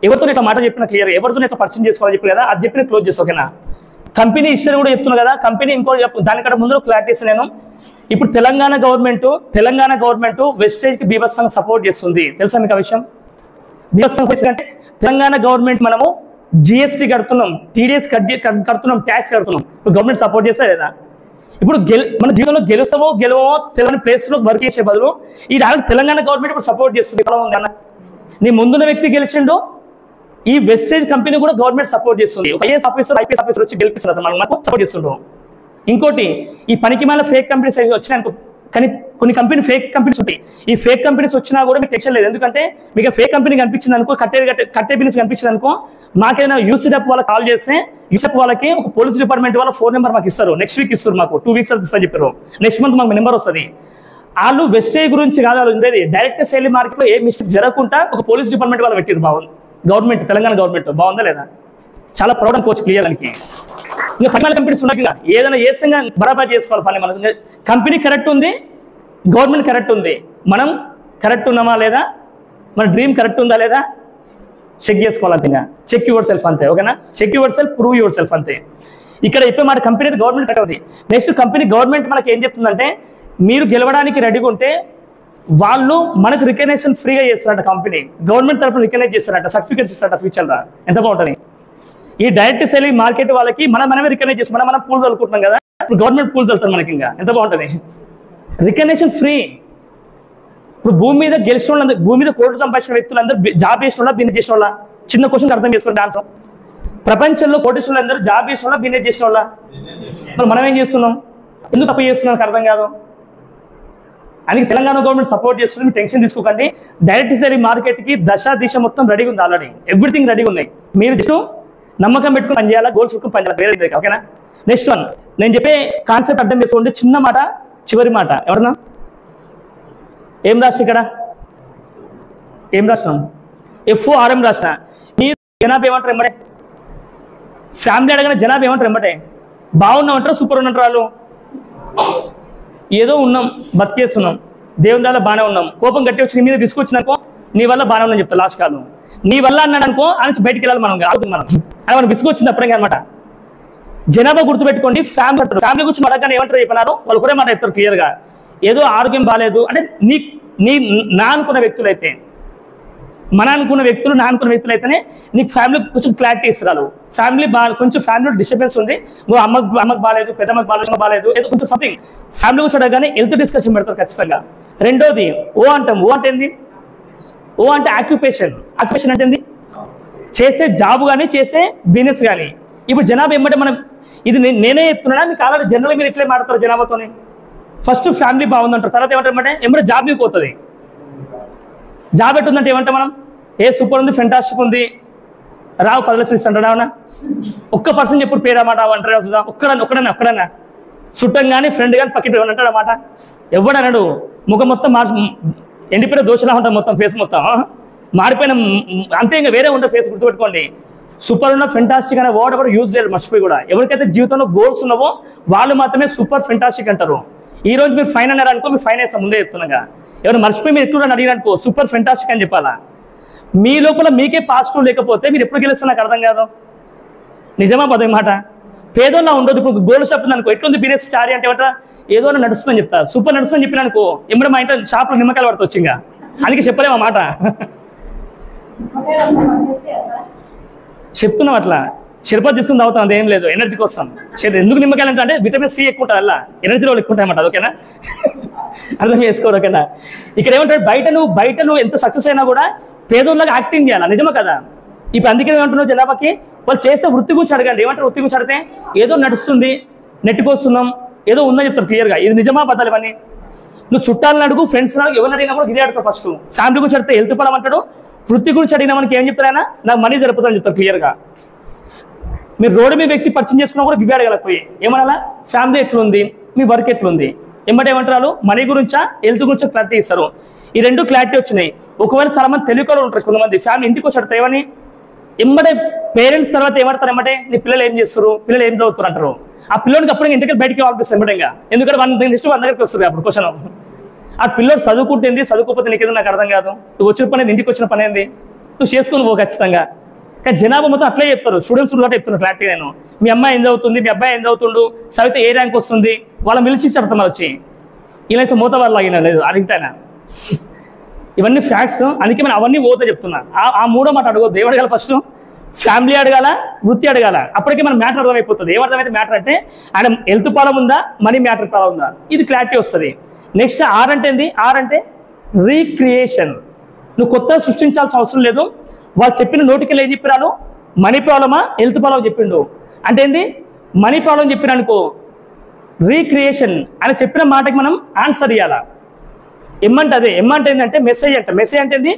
Speaker 1: ఎవరితో ఇట్లా మాట చెప్పిన క్లియర్గా, ఎవరితో ఇట్లా పరిచయం చేసుకోవాలని చెప్పి కదా, అది చెప్పిన క్లోజ్ చేస్తా. ఓకేనా? కంపెనీ హిస్టరీ కూడా చెప్తున్నా కదా, కంపెనీ ఇంకో దానికంటే ముందు క్లారిటీ ఇస్తాను నేను. ఇప్పుడు తెలంగాణ గవర్నమెంట్ వెస్టేజ్కి బీభత్సంగా సపోర్ట్ చేస్తుంది. తెలుసా మీకు ఆ విషయం? బీభత్సంగా అంటే తెలంగాణ గవర్నమెంట్ మనము జిఎస్టీ కడుతున్నాం, టీడీఎస్ కడుతున్నాం, ట్యాక్స్ కడుతున్నాం. ఇప్పుడు గవర్నమెంట్ సపోర్ట్ చేస్తా లేదా? ఇప్పుడు మన జీవితంలో గెలుస్తామో తెలంగాణ ప్లేస్లో వర్క్ చేసే బదులు ఈ తెలంగాణ గవర్నమెంట్ ఇప్పుడు సపోర్ట్ చేస్తుంది. ఎలా ఉంది అన్న? నీ ముందున్న వ్యక్తి గెలిచిండు, ఈ వెస్టేజ్ కంపెనీ కూడా గవర్నమెంట్ సపోర్ట్ చేస్తుంది. ఒక ఐఏఎస్ ఆఫీసర్ ఐపీఎస్ ఆఫీసర్ వచ్చి గెలిపిస్తున్నారు, మనకు సపోర్ట్ చేస్తుండ్రు. ఇంకోటి, ఈ పనికి మేల ఫేక్ కంపెనీస్ వచ్చినాయి, కానీ కొన్ని ఫేక్ కంపెనీస్ ఉంటాయి. ఈ ఫేక్ కంపెనీస్ వచ్చినా కూడా మీకు టెన్షన్ లేదు. ఎందుకంటే మీకు ఫేక్ కంపెనీ కనిపించింది అనుకో, కట్టే బిజినెస్ కనిపించింది అనుకో, మాకేదైనా యూసీడప్ వాళ్ళకి కాల్ చేస్తే యూసీడప్ వాళ్ళకి ఒక పోలీస్ డిపార్ట్మెంట్ వాళ్ళ ఫోన్ నెంబర్ మాకు ఇస్తారు. నెక్స్ట్ వీక్ ఇస్తారు, మాకు 2 వీక్స్ ఇస్తా చెప్పారు. నెక్స్ట్ మంత్ మాకు నెంబర్ వస్తుంది. వాళ్ళు వెస్టేజ్ గురించి కాదు వాళ్ళు ఉండేది, డైరెక్ట్ సేల్ మార్కెట్లో ఏ మిస్టేక్ జరగకుండా ఒక పోలీస్ డిపార్ట్మెంట్ వాళ్ళు పెట్టారు. బాగుంది గవర్నమెంట్, తెలంగాణ గవర్నమెంట్ బాగుందా లేదా? చాలా ప్రౌడ్ అనుకోవచ్చు క్లియర్ దానికి. ఇంకా 10 కంపెనీస్ ఉన్నాయి, ఏదైనా చేస్తే బరాబర్ చేసుకోవాలి పని. మన కంపెనీ కరెక్ట్ ఉంది, గవర్నమెంట్ కరెక్ట్ ఉంది, మనం కరెక్ట్ ఉన్నామా లేదా, మన డ్రీమ్ కరెక్ట్ ఉందా లేదా చెక్ చేసుకోవాలంటే ఇంకా చెక్ యువర్ సెల్ఫ్ అంతే. ఓకేనా? Check yourself, prove yourself అంతే. ఇక్కడ చెప్పే మాట కంపెనీ గవర్నమెంట్ కరెక్ట్ ఉంది. నెక్స్ట్ కంపెనీ గవర్నమెంట్ మనకి ఏం చెప్తుందంటే, మీరు గెలవడానికి రెడీగా ఉంటే వాళ్ళు మనకు రికగ్నేషన్ ఫ్రీగా చేస్తారట. కంపెనీ గవర్నమెంట్ తరఫున రికగ్నైజ్ చేస్తారట, సర్టిఫికేట్స్ ఇస్తారట ఫ్యూచర్లో. ఎంత బాగుంటుంది! ఈ డైరెక్ట్ సెల్లింగ్ మార్కెట్ వాళ్ళకి మనమే రికగ్నైజ్ చేస్తాం. మనం పూల్ చదువుకుంటున్నాం కదా, ఇప్పుడు గవర్నమెంట్ పూల్ చదువుతారు మనకి. ఇంకా ఎంత బాగుంటుంది! Recognition free. ఇప్పుడు భూమి మీద గెలిచిన వాళ్ళందరూ, భూమి మీద కోట్లు సంపాదించిన వ్యక్తులందరూ జాబ్ చేసిన వాళ్ళ, బిజినెస్ చేసిన వాళ్ళ? చిన్న క్వశ్చన్ అర్థం చేసుకోండి ఆన్సర్. ప్రపంచంలో కోటేశ్వరులు అందరూ జాబ్ చేసిన వాళ్ళ, బిజినెస్ చేసిన వాళ్ళ? మరి మనం ఏం చేస్తున్నాం? ఎందుకు తప్పు చేస్తున్నాం నాకు అర్థం కాదు. అందుకే తెలంగాణ గవర్నమెంట్ సపోర్ట్ చేస్తుంది. మీరు టెన్షన్ తీసుకోకండి. డైరెక్ట్ సెల్లింగ్ మార్కెట్కి దిశ మొత్తం రెడీగా ఉంది. ఆల్రెడీ ఎవ్రీథింగ్ రెడీగా ఉన్నాయి. మీరు జస్ట్ నమ్మకం పెట్టుకుని పని చేయాలా, గోల్స్ పెట్టుకుని పని చేయాలి, వేరే. ఓకేనా? నెక్స్ట్ వన్, నేను చెప్పే కాన్సెప్ట్ అర్థం చేసుకోండి. చిన్న మాట, చివరి మాట. ఎవరన్నా ఏం రాసిన ఇక్కడ? ఏం రాసినాం? FORM రాసిన. మీరు జనాభా ఏమంటారు ఎమ్మటే? ఫ్యామిలీ అడగనే జనాభా ఏమంటారు ఎమ్మటే? బాగున్నామంటారు, సూపర్ ఉన్నట్టు వాళ్ళు? ఏదో ఉన్నాం, బతికేస్తున్నాం, దేవుని దాకా బాగానే ఉన్నాం. కోపం గట్టి వచ్చి నీ మీద తీసుకొచ్చినాకో నీ వల్ల బాగానే ఉందని చెప్తా లాస్ట్ కాదు. నీ వల్ల అన్నాడు అనుకో, అని బయటికి వెళ్ళాలి మనం, ఆగుతుంది మనం. అని మనం విసుకొచ్చింది అప్పుడే అనమాట. జనాభా గుర్తుపెట్టుకోండి. ఫ్యామిలీ గురించి అడగగానే ఏమంటారు చెప్పినారు వాళ్ళు, కూడా మాట చెప్తారు క్లియర్గా. ఏదో ఆరోగ్యం బాగాలేదు అంటే నా అనుకున్న వ్యక్తులు అయితే, మన అనుకున్న వ్యక్తులు, నా అనుకున్న వ్యక్తులు అయితేనే నీకు ఫ్యామిలీ కొంచెం క్లారిటీ ఇస్తారు. ఫ్యామిలీ కొంచెం ఫ్యామిలీలో డిస్టర్బెన్స్ ఉంది, అమ్మకు బాగాలేదు, పెద్దమ్మకి బాగాలేదు, ఏదో కొంచెం సంథింగ్ ఫ్యామిలీ గురించి అడగగానే హెల్త్ డిస్కషన్ పెడతారు ఖచ్చితంగా. రెండోది ఓ అంటాం. ఓ అంటే ఏంది? ఓ అంటే ఆక్యుపేషన్. ఆక్యుపేషన్ అంటే ఏంది? చేసే జాబ్ కానీ, చేసే బిజినెస్ కానీ. ఇప్పుడు జనాభా ఏమంటే మనం, ఇది నేనే చెప్తున్నా, మీకు ఆల్రెడీ జనరల్ మీరు ఇట్లే మాడతారు జనాభాతోనే. ఫస్ట్ ఫ్యామిలీ బాగుందంటారు, తర్వాత ఏమంటారంటే ఏమంటే జాబ్ మీకు పోతుంది. జాబ్ ఎట్టుందంటే ఏమంటే మనం, ఏ సూపర్ ఉంది, ఫెంటాస్టిక్ ఉంది, రావు 10 లక్షలు ఇస్తాడు రావునా? ఒక్క పర్సన్ చెప్పుడు పేరమాట అంటారు వస్తుందా? ఒక్కడన్నా చుట్టం కానీ ఫ్రెండ్ కానీ పక్కన అంటాడు అన్నమాట. ఎవడన్నాడు? ముఖం మొత్తం ఎండిపోయిన దోషలా ఉంటాం, మొత్తం ఫేస్ మొత్తం మారిపోయిన అంతే, ఇంకా వేరే ఉంటుంది ఫేస్. గుర్తుపెట్టుకోండి. సూపర్ ఉన్న ఫెంటాస్టిక్ అనే వర్డ్ కూడా యూజ్ చేయాలి మర్చిపోయి కూడా. ఎవరికైతే జీవితంలో గోల్స్ ఉన్నావో వాళ్ళు మాత్రమే సూపర్ ఫెంటాస్టిక్ అంటారు. ఈ రోజు మీరు ఫైన్ అన్నారు అనుకో, మీరు ఫైన్ వేస్తాం ముందే చెప్తున్నాగా. ఎవరు మర్చిపోయి మీరు ఎప్పుడు అడిగిననుకో సూపర్ ఫెంటాస్టిక్ అని చెప్పాలా. మీ లోపల మీకే పాజిటివ్ లేకపోతే మీరు ఎప్పుడు గెలుస్తారు నాకు అర్థం కాదు. నిజమా పదే మాట? పేదోళ్ళ ఉండదు. ఇప్పుడు గోల్డ్ షాప్ ఉంది అనుకో, ఎట్లుంది బిజినెస్ స్టారీ అంటే ఏమంటారా? ఏదో నడుస్తుందని చెప్తా, సూపర్ నడుస్తుందని చెప్పిన అనుకో, ఎప్పుడు మా ఇంట్లో షాప్లో నిమ్మకాయలు పడుతూ వచ్చింగా, అందుకే చెప్పలేము ఆ మాట. చెప్తున్నాం అట్లా. షిర్పతి తీసుకుని తాగుతాం, అదేం లేదు, ఎనర్జీకి వస్తాం. ఎందుకు నిమ్మకాయలు అంటే విటమిన్ C ఎక్కువ ఉంటుంది, అలా ఎనర్జీలో ఎక్కువ ఉంటాయన్నమాట. ఓకేనా? అర్థం చేసుకోరు. ఓకేనా? ఇక్కడ ఏమంటాడు, బయట నువ్వు ఎంత సక్సెస్ అయినా కూడా పేదోళ్ళగా యాక్టింగ్ చేయాలి. నిజమా కదా? ఇప్పుడు అందుకే ఏమంటున్నావు, జనాభాకి వాళ్ళు చేసే వృత్తి గురించి అడగండి. ఏమంటారు? వృత్తి గురించి అడిగితే ఏదో నడుస్తుంది, నెట్టుకొస్తున్నాం, ఏదో ఉందని చెప్తారు క్లియర్గా. ఇది నిజమా బద్దాలి ఇవన్నీ? నువ్వు చుట్టాలను అడుగు, ఫ్రెండ్స్ అడుగు, ఎవరిని అడిగినా కూడా ఇదే అడుగుతావు. ఫస్ట్ ఫ్యామిలీ గురించి అడిగితే హెల్త్ పడం అంటాడు, వృత్తి గురించి అడిగినా మనకి ఏం చెప్తారైనా, నాకు మనీ సరిపోతుందని చెప్తారు క్లియర్గా. మీరు రోడ్డు మీద వ్యక్తి పరిచయం చేసుకున్నా కూడా గివి అడగలపోయి ఏమనాలా, ఫ్యామిలీ ఎట్లుంది, మీ వర్క్ ఎట్లుంది, ఏమంటారు, మనీ గురించా హెల్త్ గురించా క్లారిటీ ఇస్తారు. ఈ రెండు క్లారిటీ వచ్చినాయి. ఒకవేళ చాలా మంది తెలుగులో ఉంటారు, కొంతమంది ఫ్యామిలీ ఇంటికి వచ్చి అడతారు ఏమని, ఎమ్మటే పేరెంట్స్ తర్వాత ఏమంటారు, ఎమ్మటే నీ పిల్లలు ఏం చేస్తారు, పిల్లలు ఏం చదువుతారు అంటారు. ఆ పిల్లలకి అప్పుడు ఇంటికి బయటికి పంపిస్తారు ఎమ్మటంగా, ఎందుకంటే వాళ్ళ దగ్గరికి వస్తారు అప్పుడు క్వశ్చన్. ఆ పిల్లలు చదువుకుంటుంది, చదువుకోకపోతే నీకేదో నాకు అర్థం కాదు. నువ్వు వచ్చిన పని ఇంటికి వచ్చిన పని ఏంది, నువ్వు చేసుకుని పో ఖచ్చితంగా. కానీ జనాభా మొత్తం అట్లే చెప్తారు, స్టూడెంట్స్ కూడా చెప్తున్నారు క్లారిటీ. నేను మీ అమ్మాయి ఏం చదువుతుంది, మీ అబ్బాయి ఏం చదువుతుండు, చదివితే ఏ ర్యాంక్ వస్తుంది, వాళ్ళ మిలిచి చెప్తాం వచ్చి. ఇలా మూత వాళ్ళు అయినా లేదు అడిగితేనా. ఇవన్నీ ఫ్యాక్ట్స్, అందుకే మనం అవన్నీ పోతే చెప్తున్నా. ఆ మూడో మాట అడగొద్దు. ఏం అడగాలి? ఫస్ట్ ఫ్యామిలీ అడగాల, వృత్తి అడగాల. అప్పటికే మనం మ్యాటర్ అర్థమైపోతుంది. ఏమర్థమైతే మ్యాటర్ అంటే ఆయన హెల్త్ ప్రాబ్లం ఉందా, మనీ మ్యాటర్ ప్రాబ్లం ఉందా, ఇది క్లారిటీ వస్తుంది. నెక్స్ట్ R అంటే ఏంది? R అంటే రీక్రియేషన్. నువ్వు కొత్తగా సృష్టించాల్సిన అవసరం లేదు. వాళ్ళు చెప్పిన నోటికి ఏం చెప్పినాను, మనీ ప్రాబ్లమా హెల్త్ ప్రాబ్లం చెప్పిండు అంటే ఏంది, మనీ ప్రాబ్లం చెప్పిననుకో రీక్రియేషన్ అని చెప్పిన మాటకి మనం ఆన్సర్ ఇవ్వాలా. ఎమ్మంటే అదే, ఎమ్మంటే ఏంటంటే మెసేజ్ అంట. మెసేజ్ అంటే ఏంది?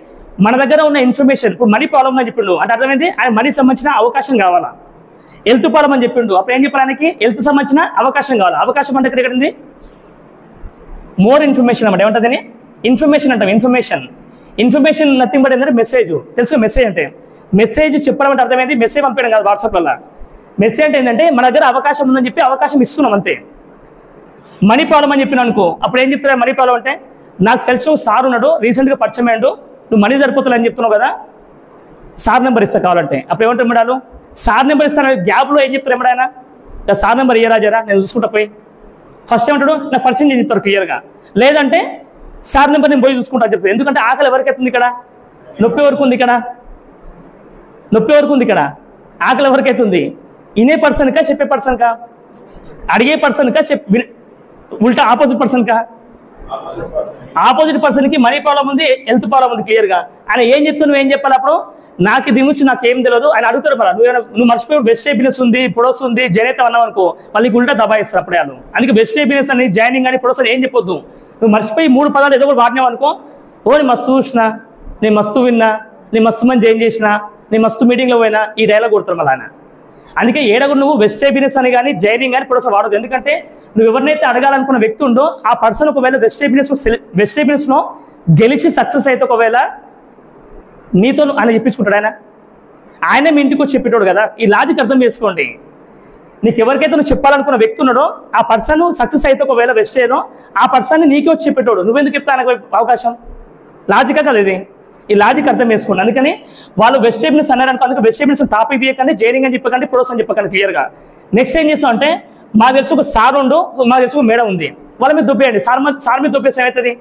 Speaker 1: మన దగ్గర ఉన్న ఇన్ఫర్మేషన్. ఇప్పుడు మనీ ప్రాబ్లం అని చెప్పిండు అంటే అర్థమైంది, ఆయన మనీ సంబంధించిన అవకాశం కావాలా. హెల్త్ ప్రాబ్లం అని చెప్పిండు, అప్పుడు ఏం చెప్పాలి ఆయనకి? హెల్త్ సంబంధించిన అవకాశం కావాలి. అవకాశం అంటే ఇక్కడ ఉంది మోర్ ఇన్ఫర్మేషన్ అన్నమాట. ఏమంటుంది? ఇన్ఫర్మేషన్ అంటాం. ఇన్ఫర్మేషన్ నథింగ్ బట్ ఏంటంటే మెసేజ్. తెలుసు మెసేజ్ అంటే? మెసేజ్ చెప్పడం అంటే అర్థమైంది, మెసేజ్ పంపించడం కాదు వాట్సాప్లలో. మెసేజ్ అంటే ఏంటంటే మన దగ్గర అవకాశం ఉందని చెప్పి అవకాశం ఇస్తున్నాం అంతే. మనీ ప్రాబ్లం అని చెప్పిన అనుకో, అప్పుడు ఏం చెప్తారు? మనీ ప్రాబ్లం అంటే నాకు తెలిసిన సార్ ఉన్నాడు, రీసెంట్గా పరిచయం అయ్యాడు, నువ్వు మనీ సరిపోతుంది అని చెప్తున్నావు కదా, సార్ నెంబర్ ఇస్తా కావాలంటే. అప్పుడు ఏమంటారు మేడాలు? సార్ నెంబర్ ఇస్తాను. గ్యాప్లో ఏం చెప్తారు ఎప్పుడైనా? సార్ నెంబర్ ఇయ్యరా జరా, నేను చూసుకుంటా పోయి. ఫస్ట్ ఏమంటాడు? నాకు పరిచయం చేసి చెప్తారు క్లియర్గా. లేదంటే సార్ నెంబర్ నేను పోయి చూసుకుంటా చెప్తాను. ఎందుకంటే ఆకలి ఎవరికి అవుతుంది ఇక్కడ? నొప్పి ఎవరికి ఉంది ఇక్కడ? నొప్పి ఎవరికి ఉంది ఇక్కడ? ఆకలి ఎవరికి అవుతుంది? ఇనే పర్సన్కా, చెప్పే పర్సన్కా? అడిగే పర్సన్కా, ఉల్టా ఆపోజిట్ పర్సన్కా? ఆపోజిట్ పర్సన్కి మనీ ప్రాబ్లం ఉంది, హెల్త్ ప్రాబ్లం ఉంది క్లియర్గా. ఆయన ఏం చెప్తావు, నువ్వు ఏం చెప్పాలి? అప్పుడు నాకు దీని గురించి నాకు ఏం తెలియదు ఆయన అడుగుతారు. పరా నువ్వు మర్చిపోయి బెస్ట్ బిజినెస్ ఉంది, ప్రొడక్ట్స్ ఉంది, జనేత అన్నావు అనుకో, వాళ్ళకి ఉల్టా దబాయిస్తారు అప్పుడే వాళ్ళు. అందుకే బెస్ట్ బిజినెస్ అని, జాయినింగ్ అని, ప్రొడక్ట్స్ అని ఏం చెప్పొద్దు. నువ్వు మర్చిపోయి 3 పదాలు ఏదో కూడా వాడినావు అనుకో, నేను మస్తు చూసినా, నేను మస్తు విన్నా, నేను మస్తు మంది జాయిన్ చేసినా, నేను మస్తు మీటింగ్లో పోయినా, ఈ డైలాగ్ కొడతారు మళ్ళీ ఆయన. అందుకే ఏడగురు నువ్వు బెస్ట్ బిజినెస్ అని కానీ, జాయినింగ్ కానీ, ప్రొడక్ట్స్ వాడదు. ఎందుకంటే నువ్వు ఎవరినైతే అడగాలనుకున్న వ్యక్తి ఉందో ఆ పర్సన్ ఒకవేళ బెస్ట్ బిజినెస్లో గెలిచి సక్సెస్ అయితే ఒకవేళ నీతో ఆయన చెప్పించుకుంటాడు. ఆయనే మీ ఇంటికి వచ్చి చెప్పేటోడు కదా. ఈ లాజిక్ అర్థం చేసుకోండి. నీకు ఎవరికైతే నువ్వు చెప్పాలనుకున్న వ్యక్తి ఉన్నాడో ఆ పర్సన్ సక్సెస్ అయితే ఒకవేళ బెస్ట్ చేయడం, ఆ పర్సన్ని నీకే వచ్చి చెప్పేటోడు. నువ్వెందుకు చెప్తా ఆయనకు అవకాశం? లాజికా కదా ఇది. ఈ లాజిక్ అర్థం చేసుకోండి. అందుకని వాళ్ళు బెస్ట్ బిజినెస్ అన్నారనుకో, అందుకే బెస్ట్ బిజినెస్ టాపిక్ తీయకండి, జైనింగ్ అని చెప్పకండి, ప్రొడక్ట్స్ అని చెప్పకండి క్లియర్గా. నెక్స్ట్ ఏం చేస్తాం అంటే, మాకు తెలుసు ఒక సార్ ఉండు, మాకు తెలుసు ఒక మేడం ఉంది, వాళ్ళ మీద దొబ్బేయండి. సార్ మీద దొబ్బేసి ఏమవుతుంది?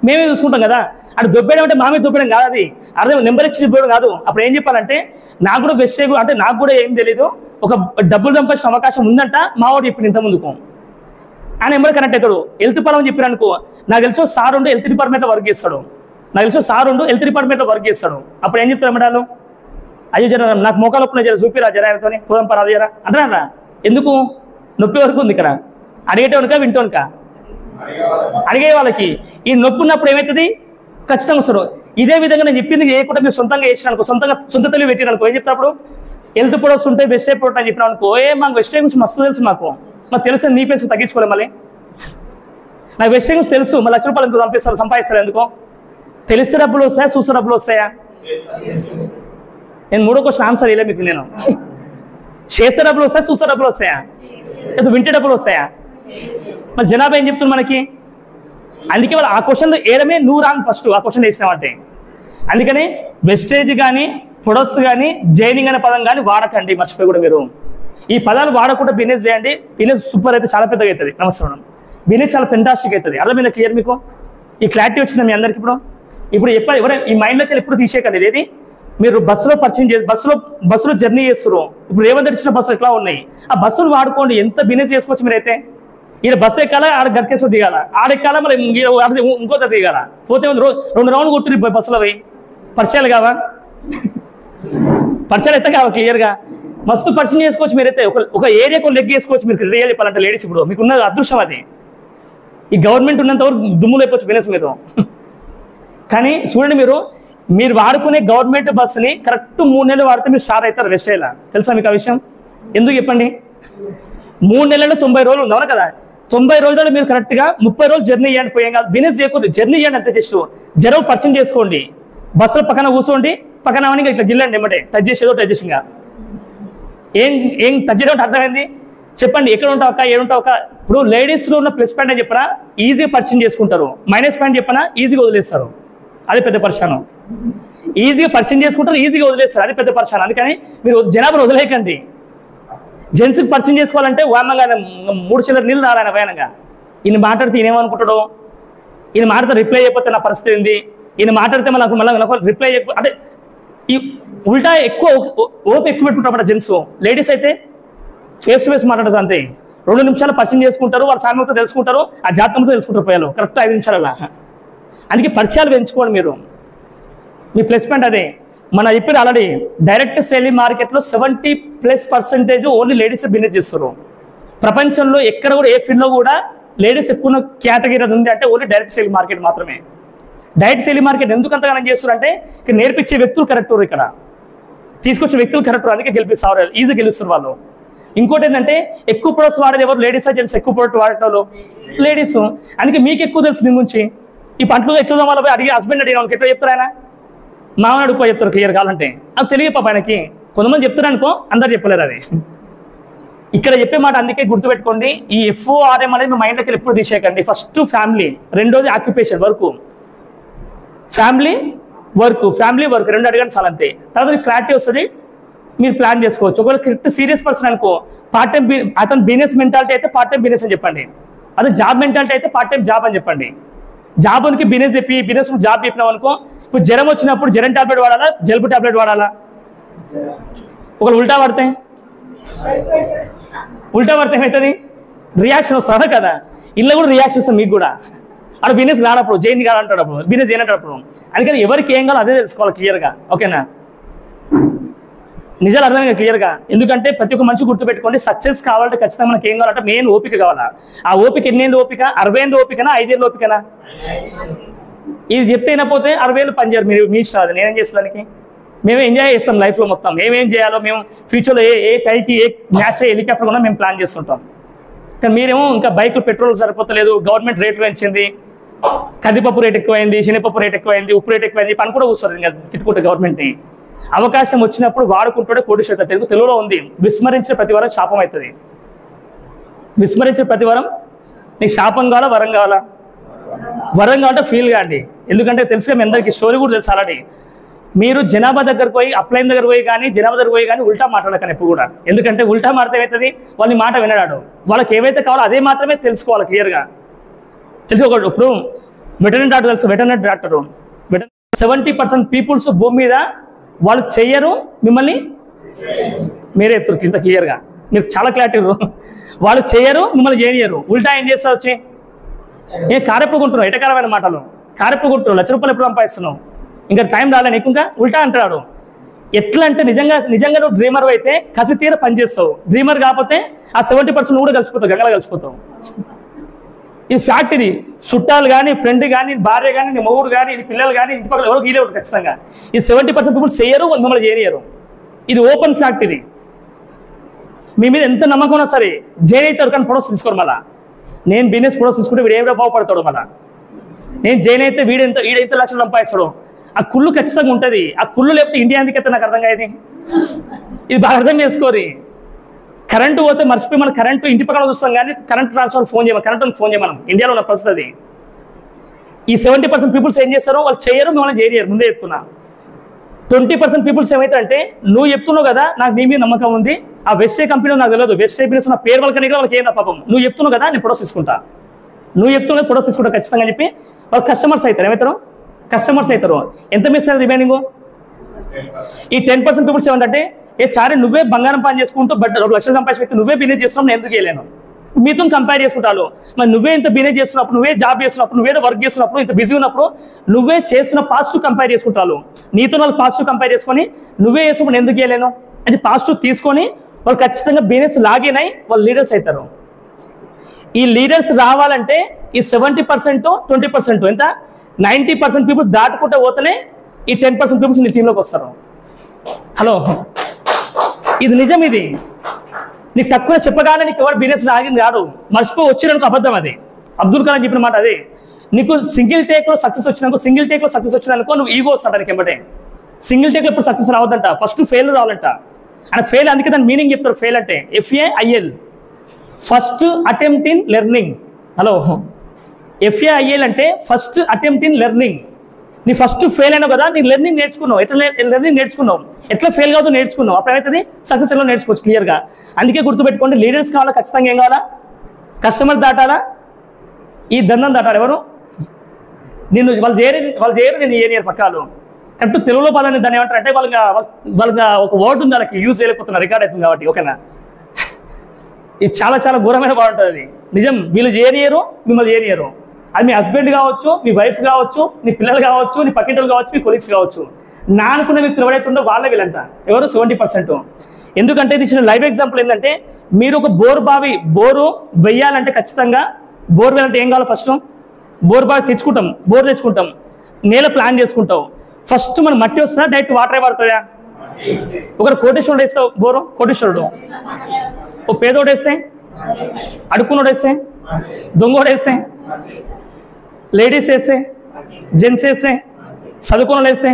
Speaker 1: మేమే చూసుకుంటాం కదా. అటు దొబ్బేయడం అంటే మా మీద దొబ్బేయడం కాదు, అది అర్థం. నెంబర్ ఇచ్చి చెప్పడం కాదు. అప్పుడు ఏం చెప్పాలంటే, నాకు కూడా బెస్ట్ అంటే నాకు కూడా ఏం తెలియదు, ఒక డబ్బులు సంపాదించిన అవకాశం ఉందంట మా వాడు చెప్పిన ఇంత ముందుకు, ఆయన నెంబర్ కనెక్ట్ అవుతాడు. హెల్త్ పరం చెప్పారు అనుకో, నాకు తెలుసు సార్ ఉండు హెల్త్ డిపార్ట్మెంట్లో వర్క్ చేస్తాడు, నాకు తెలుసు సార్ ఉండు హెల్త్ డిపార్ట్మెంట్లో వర్క్ చేస్తాడు. అప్పుడు ఏం చెప్తారు మేడాలు? అయ్యో జర నాకు మోకాలు నొప్పున జర చూపిరా, జర ఆయనతో పోదాం పరాదు జరా అంటారా? ఎందుకు? నొప్పి వరకు ఉంది ఇక్కడ. అడిగేటోనుకా వింటోనుకా? అడిగే వాళ్ళకి. ఈ నొప్పి ఉన్నప్పుడు ఏమవుతుంది? ఖచ్చితంగా వస్తారు. ఇదే విధంగా నేను చెప్పింది చేయకుండా మీరు సొంతంగా చేసిన అనుకో, సొంత తెలివి పెట్టిన అనుకో, ఏం చెప్తారు? హెల్త్ ప్రొడక్ట్స్ ఉంటాయి, బెస్ట్ ప్రొడక్ట్ అని చెప్పిన అనుకో, మాకు బెస్ట్ గురించి మస్తు తెలుసు, మాకు తెలుసు, నీ పేరు తగ్గించుకోలేదు. మళ్ళీ నాకు బెస్ట్ గురించి తెలుసు, మళ్ళీ ₹1,00,000 ఎందుకు సంపాదిస్తారు? ఎందుకో? తెలిసే డబ్బులు వస్తాయా, చూసే డబ్బులు వస్తాయా? నేను 3వ క్వశ్చన్ ఆన్సర్ ఇవ్వలే మీకు. నేను చేసే డబ్బులు వస్తాయా, చూసే డబ్బులు వస్తాయా, లేదా వింటే డబ్బులు వస్తాయా? మరి జనాభా ఏం చెప్తున్నారు మనకి? అందుకే వాళ్ళు ఆ క్వశ్చన్ ఏడమే నువ్వు రాంగ్ ఫస్ట్ ఆ క్వశ్చన్ వేసినావంటే. అందుకని వెస్టేజ్ కానీ, ప్రొడక్ట్స్ కానీ, జైనింగ్ అనే పదం కానీ వాడకండి, మర్చిపోయి కూడా మీరు. ఈ పదాలు వాడకుండా బిజినెస్ చేయండి. బిజినెస్ సూపర్ అయితే చాలా పెద్దగా అవుతుంది. నమస్కారం. బిజినెస్ చాలా ఫెంటాస్టిక్ అవుతుంది. అర్థమైందా? క్లియర్ మీకు? ఈ క్లారిటీ వచ్చిందా మీ అందరికి? ఇప్పుడు చెప్పాలి, ఎవరైనా ఈ మైండ్లోకి వెళ్ళి ఎప్పుడు తీసేయకండి. ఏది మీరు బస్సులో పరిచయం చేసి బస్సులో జర్నీ చేస్తారు. ఇప్పుడు రేవంత్ ఇచ్చిన బస్సులు ఎట్లా ఉన్నాయి, ఆ బస్సులు వాడుకోండి. ఎంత బిజినెస్ చేసుకోవచ్చు మీరైతే. ఈయన బస్సు ఎక్కాలా, ఆడ గడికేసి దిగాల, ఆడెక్కాలా, మళ్ళీ ఇంకోత దిగాల, పోతే 2 రౌండ్లు కొట్టురు బస్సులో పోయి. పరిచయాలు కావా? పరిచయాలు అయితే కావా? క్లియర్గా మస్తు పరిచయం చేసుకోవచ్చు మీరైతే. ఒక ఏరియాకు లెగ్ చేసుకోవచ్చు మీరు. రియల్ చెప్పాలంటే లేడీస్ ఇప్పుడు మీకు ఉన్న అదృష్టం అది. ఈ గవర్నమెంట్ ఉన్నంత వరకు దుమ్ములు అయిపోవచ్చు బిజినెస్ మీరు. కానీ చూడండి, మీరు వాడుకునే గవర్నమెంట్ బస్సుని కరెక్ట్ 3 నెలలు వాడితే మీరు స్టార్ అవుతారు వెస్టేలా. తెలుసా మీకు ఆ విషయం? ఎందుకు చెప్పండి? 3 నెలల్లో 90 రోజులు ఉండవు కదా. 90 రోజుల్లో మీరు కరెక్ట్గా 30 రోజులు జర్నీ చేయండి. పోయాం కాదు, బిజినెస్ చేయకూడదు, జర్నీ చేయండి అంతే. జస్ట్ జరవు పరిచయం చేసుకోండి. బస్సులో పక్కన కూర్చోండి, పక్కన ఇట్లా గిల్లండి, ఏమంటే టచ్ చేసేదో టచ్ చేసింగా. ఏం టచ్ చేయడం అర్థమైంది? చెప్పండి, ఎక్కడ ఉంటావు అక్క, ఏడుంటావు అక్క. ఇప్పుడు లేడీస్లో ఉన్న ప్లస్ పాయింట్ అని చెప్పినా ఈజీగా పరిచయం చేసుకుంటారు, మైనస్ పాయింట్ చెప్పినా ఈజీగా వదిలేస్తారు. అదే పెద్ద పరిచయం. ఈజీగా పరిచయం చేసుకుంటారు, ఈజీగా వదిలేస్తారు, అది పెద్ద పరిచయం. అందుకని మీరు జనాభాను వదిలేయకండి. జెంట్స్కి పరిచయం చేసుకోవాలంటే వానంగా 3 చిల్లర నీళ్ళు రాడాయన భయానంగా. ఈయన మాట్లాడితే ఈయనేమనుకుంటాడో, ఈయన మాట్లాడితే రిప్లై చేయకపోతే నా పరిస్థితి ఏంది, ఈయన మాట్లాడితే మళ్ళీ రిప్లై చేయకపోతే, అంటే ఈ ఉల్టా ఎక్కువ ఓపు ఎక్కువ పెట్టుకుంటారు జెంట్స్. లేడీస్ అయితే ఫేస్ టు ఫేస్ మాట్లాడదు అంతే. 2 నిమిషాలు పరిచయం చేసుకుంటారు, వాళ్ళ ఫ్యామిలీతో తెలుసుకుంటారు, ఆ జాతకంతో తెలుసుకుంటారు పోయాలు కరెక్ట్ 5 నిమిషాలలో. అందుకే పరిచయాలు పెంచుకోండి మీరు. మీ ప్లస్ పాయింట్ అదే. మన చెప్పారు ఆల్రెడీ, డైరెక్ట్ సేలింగ్ మార్కెట్లో 70+% ఓన్లీ లేడీస్ బిజినెస్ చేస్తారు. ప్రపంచంలో ఎక్కడ కూడా ఏ ఫీల్డ్లో కూడా లేడీస్ ఎక్కువ కేటగిరీ ఉంది అంటే ఓన్లీ డైరెక్ట్ సేల్ మార్కెట్ మాత్రమే. డైరెక్ట్ సేల్ మార్కెట్ ఎందుకు అంతగానం చేస్తున్నారంటే ఇక్కడ నేర్పించే వ్యక్తులు కరెక్ట్, ఇక్కడ తీసుకొచ్చే వ్యక్తులు కరెక్ట్, అందుకే గెలిపిస్తారు, ఈజీ గెలుస్తారు వాళ్ళు. ఇంకోటి ఏంటంటే ఎక్కువ ప్రొడక్ట్స్ వాడేది ఎవరు? లేడీస్ జెంట్స్ ఎక్కువ ప్రొడక్ట్ వాడటంలో లేడీస్. అందుకే మీకు ఎక్కువ తెలుసు దీని గురించి. ఈ పంటలు ఎట్లా వాళ్ళ పోయి అడిగి హస్బెండ్ అడిగిన వాళ్ళకి ఎట్లా చెప్తారు? ఆయన మామూలు అడుగుపోయి చెప్తారు క్లియర్ కావాలంటే. అది తెలియ పాప ఆయనకి. కొంతమంది చెప్తారు అనుకో, అందరు చెప్పలేరు అది. ఇక్కడ చెప్పే మాట అందుకే గుర్తుపెట్టుకోండి, ఈ FORM అనేది మీ మైండ్లోకి ఎప్పుడు తీసేయకండి. ఫస్ట్ ఫ్యామిలీ, రెండోది ఆక్యుపేషన్ వర్క్, ఫ్యామిలీ వర్క్ రెండు అడగండి చాలా అంతే. తర్వాత క్లారిటీ వస్తుంది, మీరు ప్లాన్ చేసుకోవచ్చు. ఒకవేళ కరెక్ట్ సీరియస్ పర్సన్ అనుకో, పార్ట్ టైం అతను బిజినెస్ మెంటాలిటీ అయితే పార్ట్ టైం బిజినెస్ అని చెప్పండి, అదే జాబ్ మెంటాలిటీ అయితే పార్ట్ టైం జాబ్ అని చెప్పండి. జాబ్ ఉనికి బిజినెస్ చెప్పి బిజినెస్ జాబ్ చెప్పినాం అనుకో, ఇప్పుడు జ్వరం వచ్చినప్పుడు జ్వరం టాబ్లెట్ వాడాలా, జలుబు టాబ్లెట్ వాడాలా? ఒకరు ఉల్టా పడితే ఏమవుతుంది? రియాక్షన్ వస్తుందా కదా? ఇళ్ళ కూడా రియాక్షన్ వస్తుంది మీకు కూడా. అక్కడ బిజినెస్ కానప్పుడు జైన్ కాదంటాడు, అప్పుడు బిజినెస్ చేయనప్పుడు. అందుకని ఎవరికి ఏం కావాలో అదే తెలుసుకోవాలి క్లియర్గా, ఓకేనా? నిజాలు అర్థంగా క్లియర్గా. ఎందుకంటే ప్రతి ఒక్క మనిషి గుర్తుపెట్టుకోండి, సక్సెస్ కావాలంటే ఖచ్చితంగా మనకి ఏం కావాలంటే మెయిన్ ఓపిక కావాలా. ఆ ఓపిక ఎన్నేళ్ళు ఓపిక? 60 ఏళ్ళు ఓపికనా, 5 ఏళ్ళు ఓపికనా? ఇది చెప్తే అయినపోతే 60 ఏళ్ళు పని చేయరు, మీరు మీ ఇష్టం. అది నేనేం చేస్తాను దానికి? మేమే ఎంజాయ్ చేస్తాం లైఫ్లో మొత్తం. మేమేం చేయాలో మేము ఫ్యూచర్లో ఏ పైకి ఏ మ్యాచ్ హెలికాప్టర్ కూడా మేము ప్లాన్ చేస్తుంటాం. కానీ మీరేమో ఇంకా బైక్లు పెట్రోల్ సరిపోతలేదు, గవర్నమెంట్ రేట్లు పెంచింది, కందిపప్పు రేట్ ఎక్కువైంది, శనగపప్పు రేట్ ఎక్కువైంది, ఉప్పు రేట్ ఎక్కువైంది, పని కూడా కూర్చోరు ఇంకా తిట్టుకుంటే గవర్నమెంట్ని. అవకాశం వచ్చినప్పుడు వాడుకుంటుంటే కోటీశ్వర. తెలుగులో ఉంది, విస్మరించిన ప్రతి వరం శాపం అవుతుంది. విస్మరించిన ప్రతి వరం నీకు శాపం కావాలా, వరం కావాలా? వరం కావాలంటే ఫీల్ కాండి. ఎందుకంటే తెలుసుగా మీ అందరికీ స్టోరీ కూడా తెలుసు ఆల్రెడీ. మీరు జనాభా దగ్గరకు పోయి, అప్లైన్ దగ్గర పోయి కానీ, జనాభా దగ్గర పోయి కానీ ఉల్టా మాట్లాడకండి ఎప్పుడు కూడా. ఎందుకంటే ఉల్టా మాట్లాడితే ఏమవుతుంది? వాళ్ళని మాట వినడాడు. వాళ్ళకి ఏవైతే కావాలో అదే మాత్రమే తెలుసుకోవాలి క్లియర్గా. తెలుసు ఒకటి. ఇప్పుడు వెటర్నరీ డాక్టర్ తెలుసు, వెటర్నరీ డాక్టరు 70% పీపుల్స్ భూమి మీద వాళ్ళు చెయ్యరు, మిమ్మల్ని మీరే చెప్తారు ఇంత క్లియర్గా. మీరు చాలా క్లారిటీ. వాళ్ళు చేయరు, మిమ్మల్ని చేయనియరు. ఉల్టా ఏం చేస్తా వచ్చి కారెప్పుడు కొంటున్నావు, ఎటకారమైన మాటలు కారెప్పుడు కొంటున్నావు, లక్ష రూపాయలు ఎప్పుడు సంపాదిస్తున్నావు, ఇంకా టైం రాలే నీకు, ఇంకా ఉల్టా అంటాడు. ఎట్లా అంటే నిజంగా నువ్వు డ్రీమర్ అయితే కసి తీర పనిచేస్తావు. డ్రీమర్ కాకపోతే ఆ 70% నువ్వు కూడా కలిసిపోతావు, గంగలో కలిసిపోతావు. ఇది ఫ్యాక్ట్. ఇది చుట్టాలు కానీ, ఫ్రెండ్ కానీ, భార్య కానీ, నీ మొగుడు కానీ, నీ పిల్లలు కానీ, ఇంటి పక్కన ఎవరు గీలే ఉంటుంది ఖచ్చితంగా. ఈ 70% పీపుల్ చేయరు, మిమ్మల్ని చేయనియరు. ఇది ఓపెన్ ఫ్యాక్ట్. ఇది మీ మీద ఎంత నమ్మకం ఉన్నా సరే జైన్ అవుతారు, కానీ ప్రొడక్ట్స్ తీసుకోరు. మళ్ళీ నేను బిజినెస్ ప్రొడక్ట్స్ తీసుకుంటే వీడు ఏమైనా బాగుపడతాడు. మళ్ళీ నేను జైన్ అయితే వీడెంత లక్షలు సంపాదిస్తాడు. ఆ కుళ్ళు ఖచ్చితంగా ఉంటుంది. ఆ కుళ్ళు లేకపోతే ఇండియా ఎందుకైతే నాకు అర్థం కాదు. ఇది బాగా అర్థం చేసుకోరి. కరెంటు పోతే మర్చిపోయి మనం కరెంటు ఇంటి పక్కన చూస్తాం, కానీ కరెంట్ ట్రాన్స్ఫర్ ఫోన్ చేయమని, కరెంట్ ఫోన్ చేయమనం. ఇండియాలో ఉన్న పరిస్థితి అది. ఈ 70% పీపుల్స్ ఏం చేస్తారో వాళ్ళు చేయరు, మిమ్మల్ని చేయరు. ముందే చెప్తున్నా. 20% పీపుల్స్ ఏమైతే నువ్వు చెప్తున్నావు కదా, నాకు నీ మీద నమ్మకం ఉంది, ఆ వెస్టే కంపెనీ నాకు తెలియదు, వెస్టే బిజినెస్ నా పేరు వాళ్ళకి వాళ్ళకి ఏం పాపం, నువ్వు చెప్తున్నావు కదా నేను ప్రొడక్ట్స్ తీసుకుంటా, నువ్వు చెప్తున్నావు ప్రొడక్ట్స్ తీసుకుంటా ఖచ్చితంగా అని చెప్పి వాళ్ళు కస్టమర్స్ అవుతారు. ఏమవుతారు? కస్టమర్స్ అవుతారు. ఎంత మిస్ అయ్యారు రిమైనింగ్? ఈ 10% పీపుల్స్ ఏమంటే చారి నువ్వే బంగారం పని చేసుకుంటూ బట్ 2 లక్షలు సంపాదించి నువ్వే బిజినెస్ చేస్తున్నావు, నేను ఎందుకు చేయలేను? మీతో కంపేర్ చేసుకుంటాను. మరి నువ్వే ఇంత బిజినెస్ చేస్తున్నప్పుడు, నువ్వే జాబ్ చేస్తున్నప్పుడు, నువ్వేదో వర్క్ చేస్తున్నప్పుడు, ఇంత బిజీ ఉన్నప్పుడు నువ్వే చేస్తున్న పాజిటివ్ కంపేర్ చేసుకుంటాను. నీతో వాళ్ళు పాజిటివ్ కంపేర్ చేసుకొని నువ్వే చేస్తున్నప్పుడు ఎందుకు చేయలేను అంటే పాజిటివ్ తీసుకొని వాళ్ళు ఖచ్చితంగా బిజినెస్ లాగిన్ అయి వాళ్ళు లీడర్స్ అవుతారు. ఈ లీడర్స్ రావాలంటే ఈ 70% 20% ఎంత 90% పీపుల్ దాటుకుంటూ పోతేనే ఈ 10% పీపుల్స్ నీ టీంలోకి వస్తారు. హలో, ఇది నిజం. ఇది నీకు తక్కువ చెప్పగానే నీకు ఎవరు బిజినెస్ రాగింది కాదు, మర్చిపో వచ్చినందుకు అబద్ధం. అది అబ్దుల్ కలాం చెప్పిన మాట. అది నీకు సింగిల్ టేక్లో సక్సెస్ వచ్చినందుకు నువ్వు ఈగో వస్తాడు నీకు ఎంబటే. సింగిల్ టేక్లో ఎప్పుడు సక్సెస్ రావద్దంట, ఫస్ట్ ఫెయిల్ రావాలంట. అండ్ ఫెయిల్ అందుకే దాని మీనింగ్ చెప్తారు. ఫెయిల్ అంటే FAIL, first attempt in learning. Hello, FAIL అంటే ఫస్ట్ అటెంప్ట్ ఇన్ లెర్నింగ్. నీ ఫస్ట్ ఫెయిల్ అయినావు కదా, నీ లెర్నింగ్ నేర్చుకున్నావు. లెర్నింగ్ నేర్చుకున్నావు, ఎట్లా ఫెయిల్ కాదు నేర్చుకున్నావు. అప్పుడు ఏమవుతుంది? సక్సెస్ ఎలా నేర్చుకోవచ్చు క్లియర్గా. అందుకే గుర్తుపెట్టుకోండి, లీడర్స్ కావాలా ఖచ్చితంగా. ఏం కావాలా? కస్టమర్ దాటాలా, ఈ దండం దాటాలి. ఎవరు నిన్ను వాళ్ళు చేయరు నేను ఏరియర్ పక్కాలు. కరెక్ట్ తెలుగులో పదాన్ని దాన్ని ఏమంటారు అంటే వాళ్ళకి ఒక వర్డ్ ఉంది, వాళ్ళకి యూజ్ చేయలేకపోతున్నారు, రికార్డ్ అవుతుంది కాబట్టి. ఓకేనా? ఇది చాలా చాలా ఘోరమైన బాగుంటుంది. అది నిజం. వీళ్ళు చేయనియరు, మిమ్మల్ని చేయనియరు. అది మీ హస్బెండ్ కావచ్చు, మీ వైఫ్ కావచ్చు, నీ పిల్లలు కావచ్చు, నీ పక్కింటలు కావచ్చు, మీ కొలీగ్స్ కావచ్చు. నా అనుకున్న వ్యక్తులు ఎవరైతే ఉందో వాళ్ళే వీళ్ళంట. ఎవరు? 70%. ఎందుకంటే ఇది చిన్న లైవ్ ఎగ్జాంపుల్ ఏంటంటే మీరు ఒక బోరు వెయ్యాలంటే ఖచ్చితంగా బోర్ వేయాలంటే ఏం కావాలి? ఫస్ట్ బోర్ బావి తెచ్చుకుంటాం, నేల ప్లాన్ చేసుకుంటాం. ఫస్ట్ మనం మట్టి వస్తుందా, డైరెక్ట్ వాటరే పడుతుందా? ఒకరు కోటేశ్వరుడు వేస్తావు బోరు, కోటేశ్వరుడు. ఓ పేదోడు వేస్తే, అడుక్కునోడు వేస్తే, దొంగోడు వేస్తే, లేడీస్ వేస్తే, జెంట్స్ వేస్తే, చదువుకున్న వేస్తే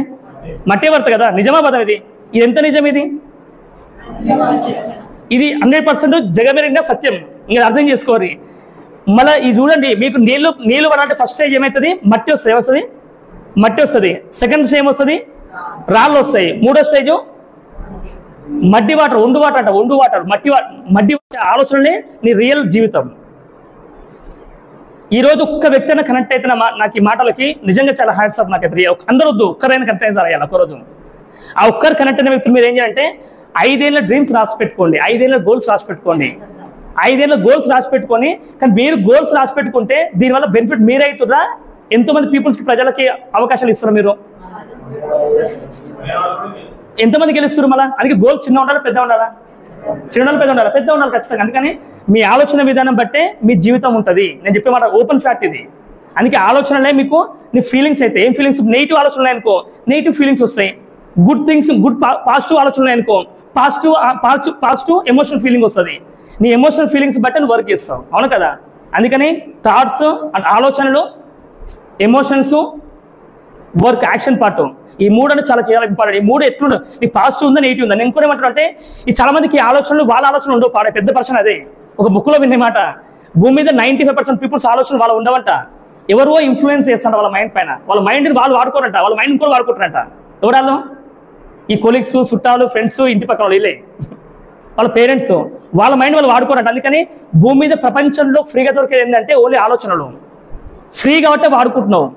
Speaker 1: మట్టే పడుతుంది కదా. నిజమా పదం ఇది? ఇది ఎంత నిజం? ఇది 100% జగమెరిగిన సత్యం. ఇంకా అర్థం చేసుకోవాలి. మళ్ళీ ఇది చూడండి, మీకు నీళ్ళు పడాలంటే ఫస్ట్ స్టేజ్ ఏమవుతుంది? మట్టి వస్తుంది. ఏమొస్తుంది? మట్టి వస్తుంది. సెకండ్ స్టేజ్ ఏమొస్తుంది? రాళ్ళు వస్తాయి. మూడో స్టేజ్ మడ్డి వాటర్, ఒండు వాటర్, మడ్డి ఆలోచనలే నీ రియల్ జీవితం. ఈరోజు ఒక్క వ్యక్తి అయినా కనెక్ట్ అయితే నాకు ఈ మాటలకి నిజంగా చాలా హ్యాండ్స్ ఆఫ్. నాకైతే అందరూ వద్దు, ఒక్కరైనా కనెక్ట్ అయినా అయ్యాలి ఒక్కరోజు. ఆ ఒక్కరు కనెక్ట్ అయిన వ్యక్తులు మీరు ఏం చేయాలంటే 5 ఏళ్ళ డ్రీమ్స్ రాసి పెట్టుకోండి, 5 ఏళ్ళ గోల్స్ రాసి పెట్టుకోండి, 5 ఏళ్ళ గోల్స్ రాసి పెట్టుకొని. కానీ మీరు గోల్స్ రాసి పెట్టుకుంటే దీనివల్ల బెనిఫిట్ మీరైతురా? ఎంతోమంది పీపుల్స్కి, ప్రజలకి అవకాశాలు ఇస్తారు మీరు? ఎంతమంది గెలుస్తారు? మళ్ళీ అందుకే గోల్ చిన్న ఉండాలా, పెద్ద ఉండాలా? పెద్ద ఉండాలి ఖచ్చితంగా. అందుకని మీ ఆలోచన విధానం బట్టే మీ జీవితం ఉంటుంది. నేను చెప్పే మాట ఓపెన్ ఫ్యాక్ట్ ఇది. అందుకే ఆలోచనలే మీకు నీ ఫీలింగ్స్ అయితే ఏం ఫీలింగ్స్? నెగిటివ్ ఆలోచనలు అనుకో, నెగిటివ్ ఫీలింగ్స్ వస్తాయి. గుడ్ థింగ్స్, పాజిటివ్ ఆలోచనలు అనుకో, పాజిటివ్ ఎమోషనల్ ఫీలింగ్ వస్తుంది. నీ ఎమోషనల్ ఫీలింగ్స్ బట్టి నువ్వు వర్క్ చేస్తావు. అవును కదా? అందుకని థాట్స్ అండ్ ఆలోచనలు, ఎమోషన్స్, వర్క్, యాక్షన్ పార్ట్, ఈ 3 అనేది చాలా ఇంపార్టెంట్. ఈ 3 ఎట్లుండదు, నీకు పాజిటివ్ ఉందా, నెగిటివ్ ఉందా? నేను ఇంకోటి ఏమంటాను అంటే, ఈ చాలా మందికి ఆలోచనలు వాళ్ళ ఆలోచనలు ఉండవు. పాడే పెద్ద పర్సన్ అదే. ఒక బుక్లో వినే మాట, భూమి మీద 95% పీపుల్స్ ఆలోచనలు వాళ్ళు ఉండవంట. ఎవరో ఇన్ఫ్లుయెన్స్ చేస్తారంట వాళ్ళ మైండ్ పైన. వాళ్ళ మైండ్ని వాళ్ళు వాడుకోరంట, వాళ్ళ మైండ్ ఇంకోరు వాడుకుంటారంట. ఎవరాళ్ళు? ఈ కొలీగ్స్, చుట్టాలు, ఫ్రెండ్స్, ఇంటి పక్కన వాళ్ళు, వీళ్ళే వాళ్ళ పేరెంట్స్. వాళ్ళ మైండ్ వాళ్ళు వాడుకోరంట. అందుకని భూమి మీద ప్రపంచంలో ఫ్రీగా దొరికేది ఏంటంటే ఓన్లీ ఆలోచనలు. ఫ్రీ కాబట్టి వాడుకుంటున్నావు.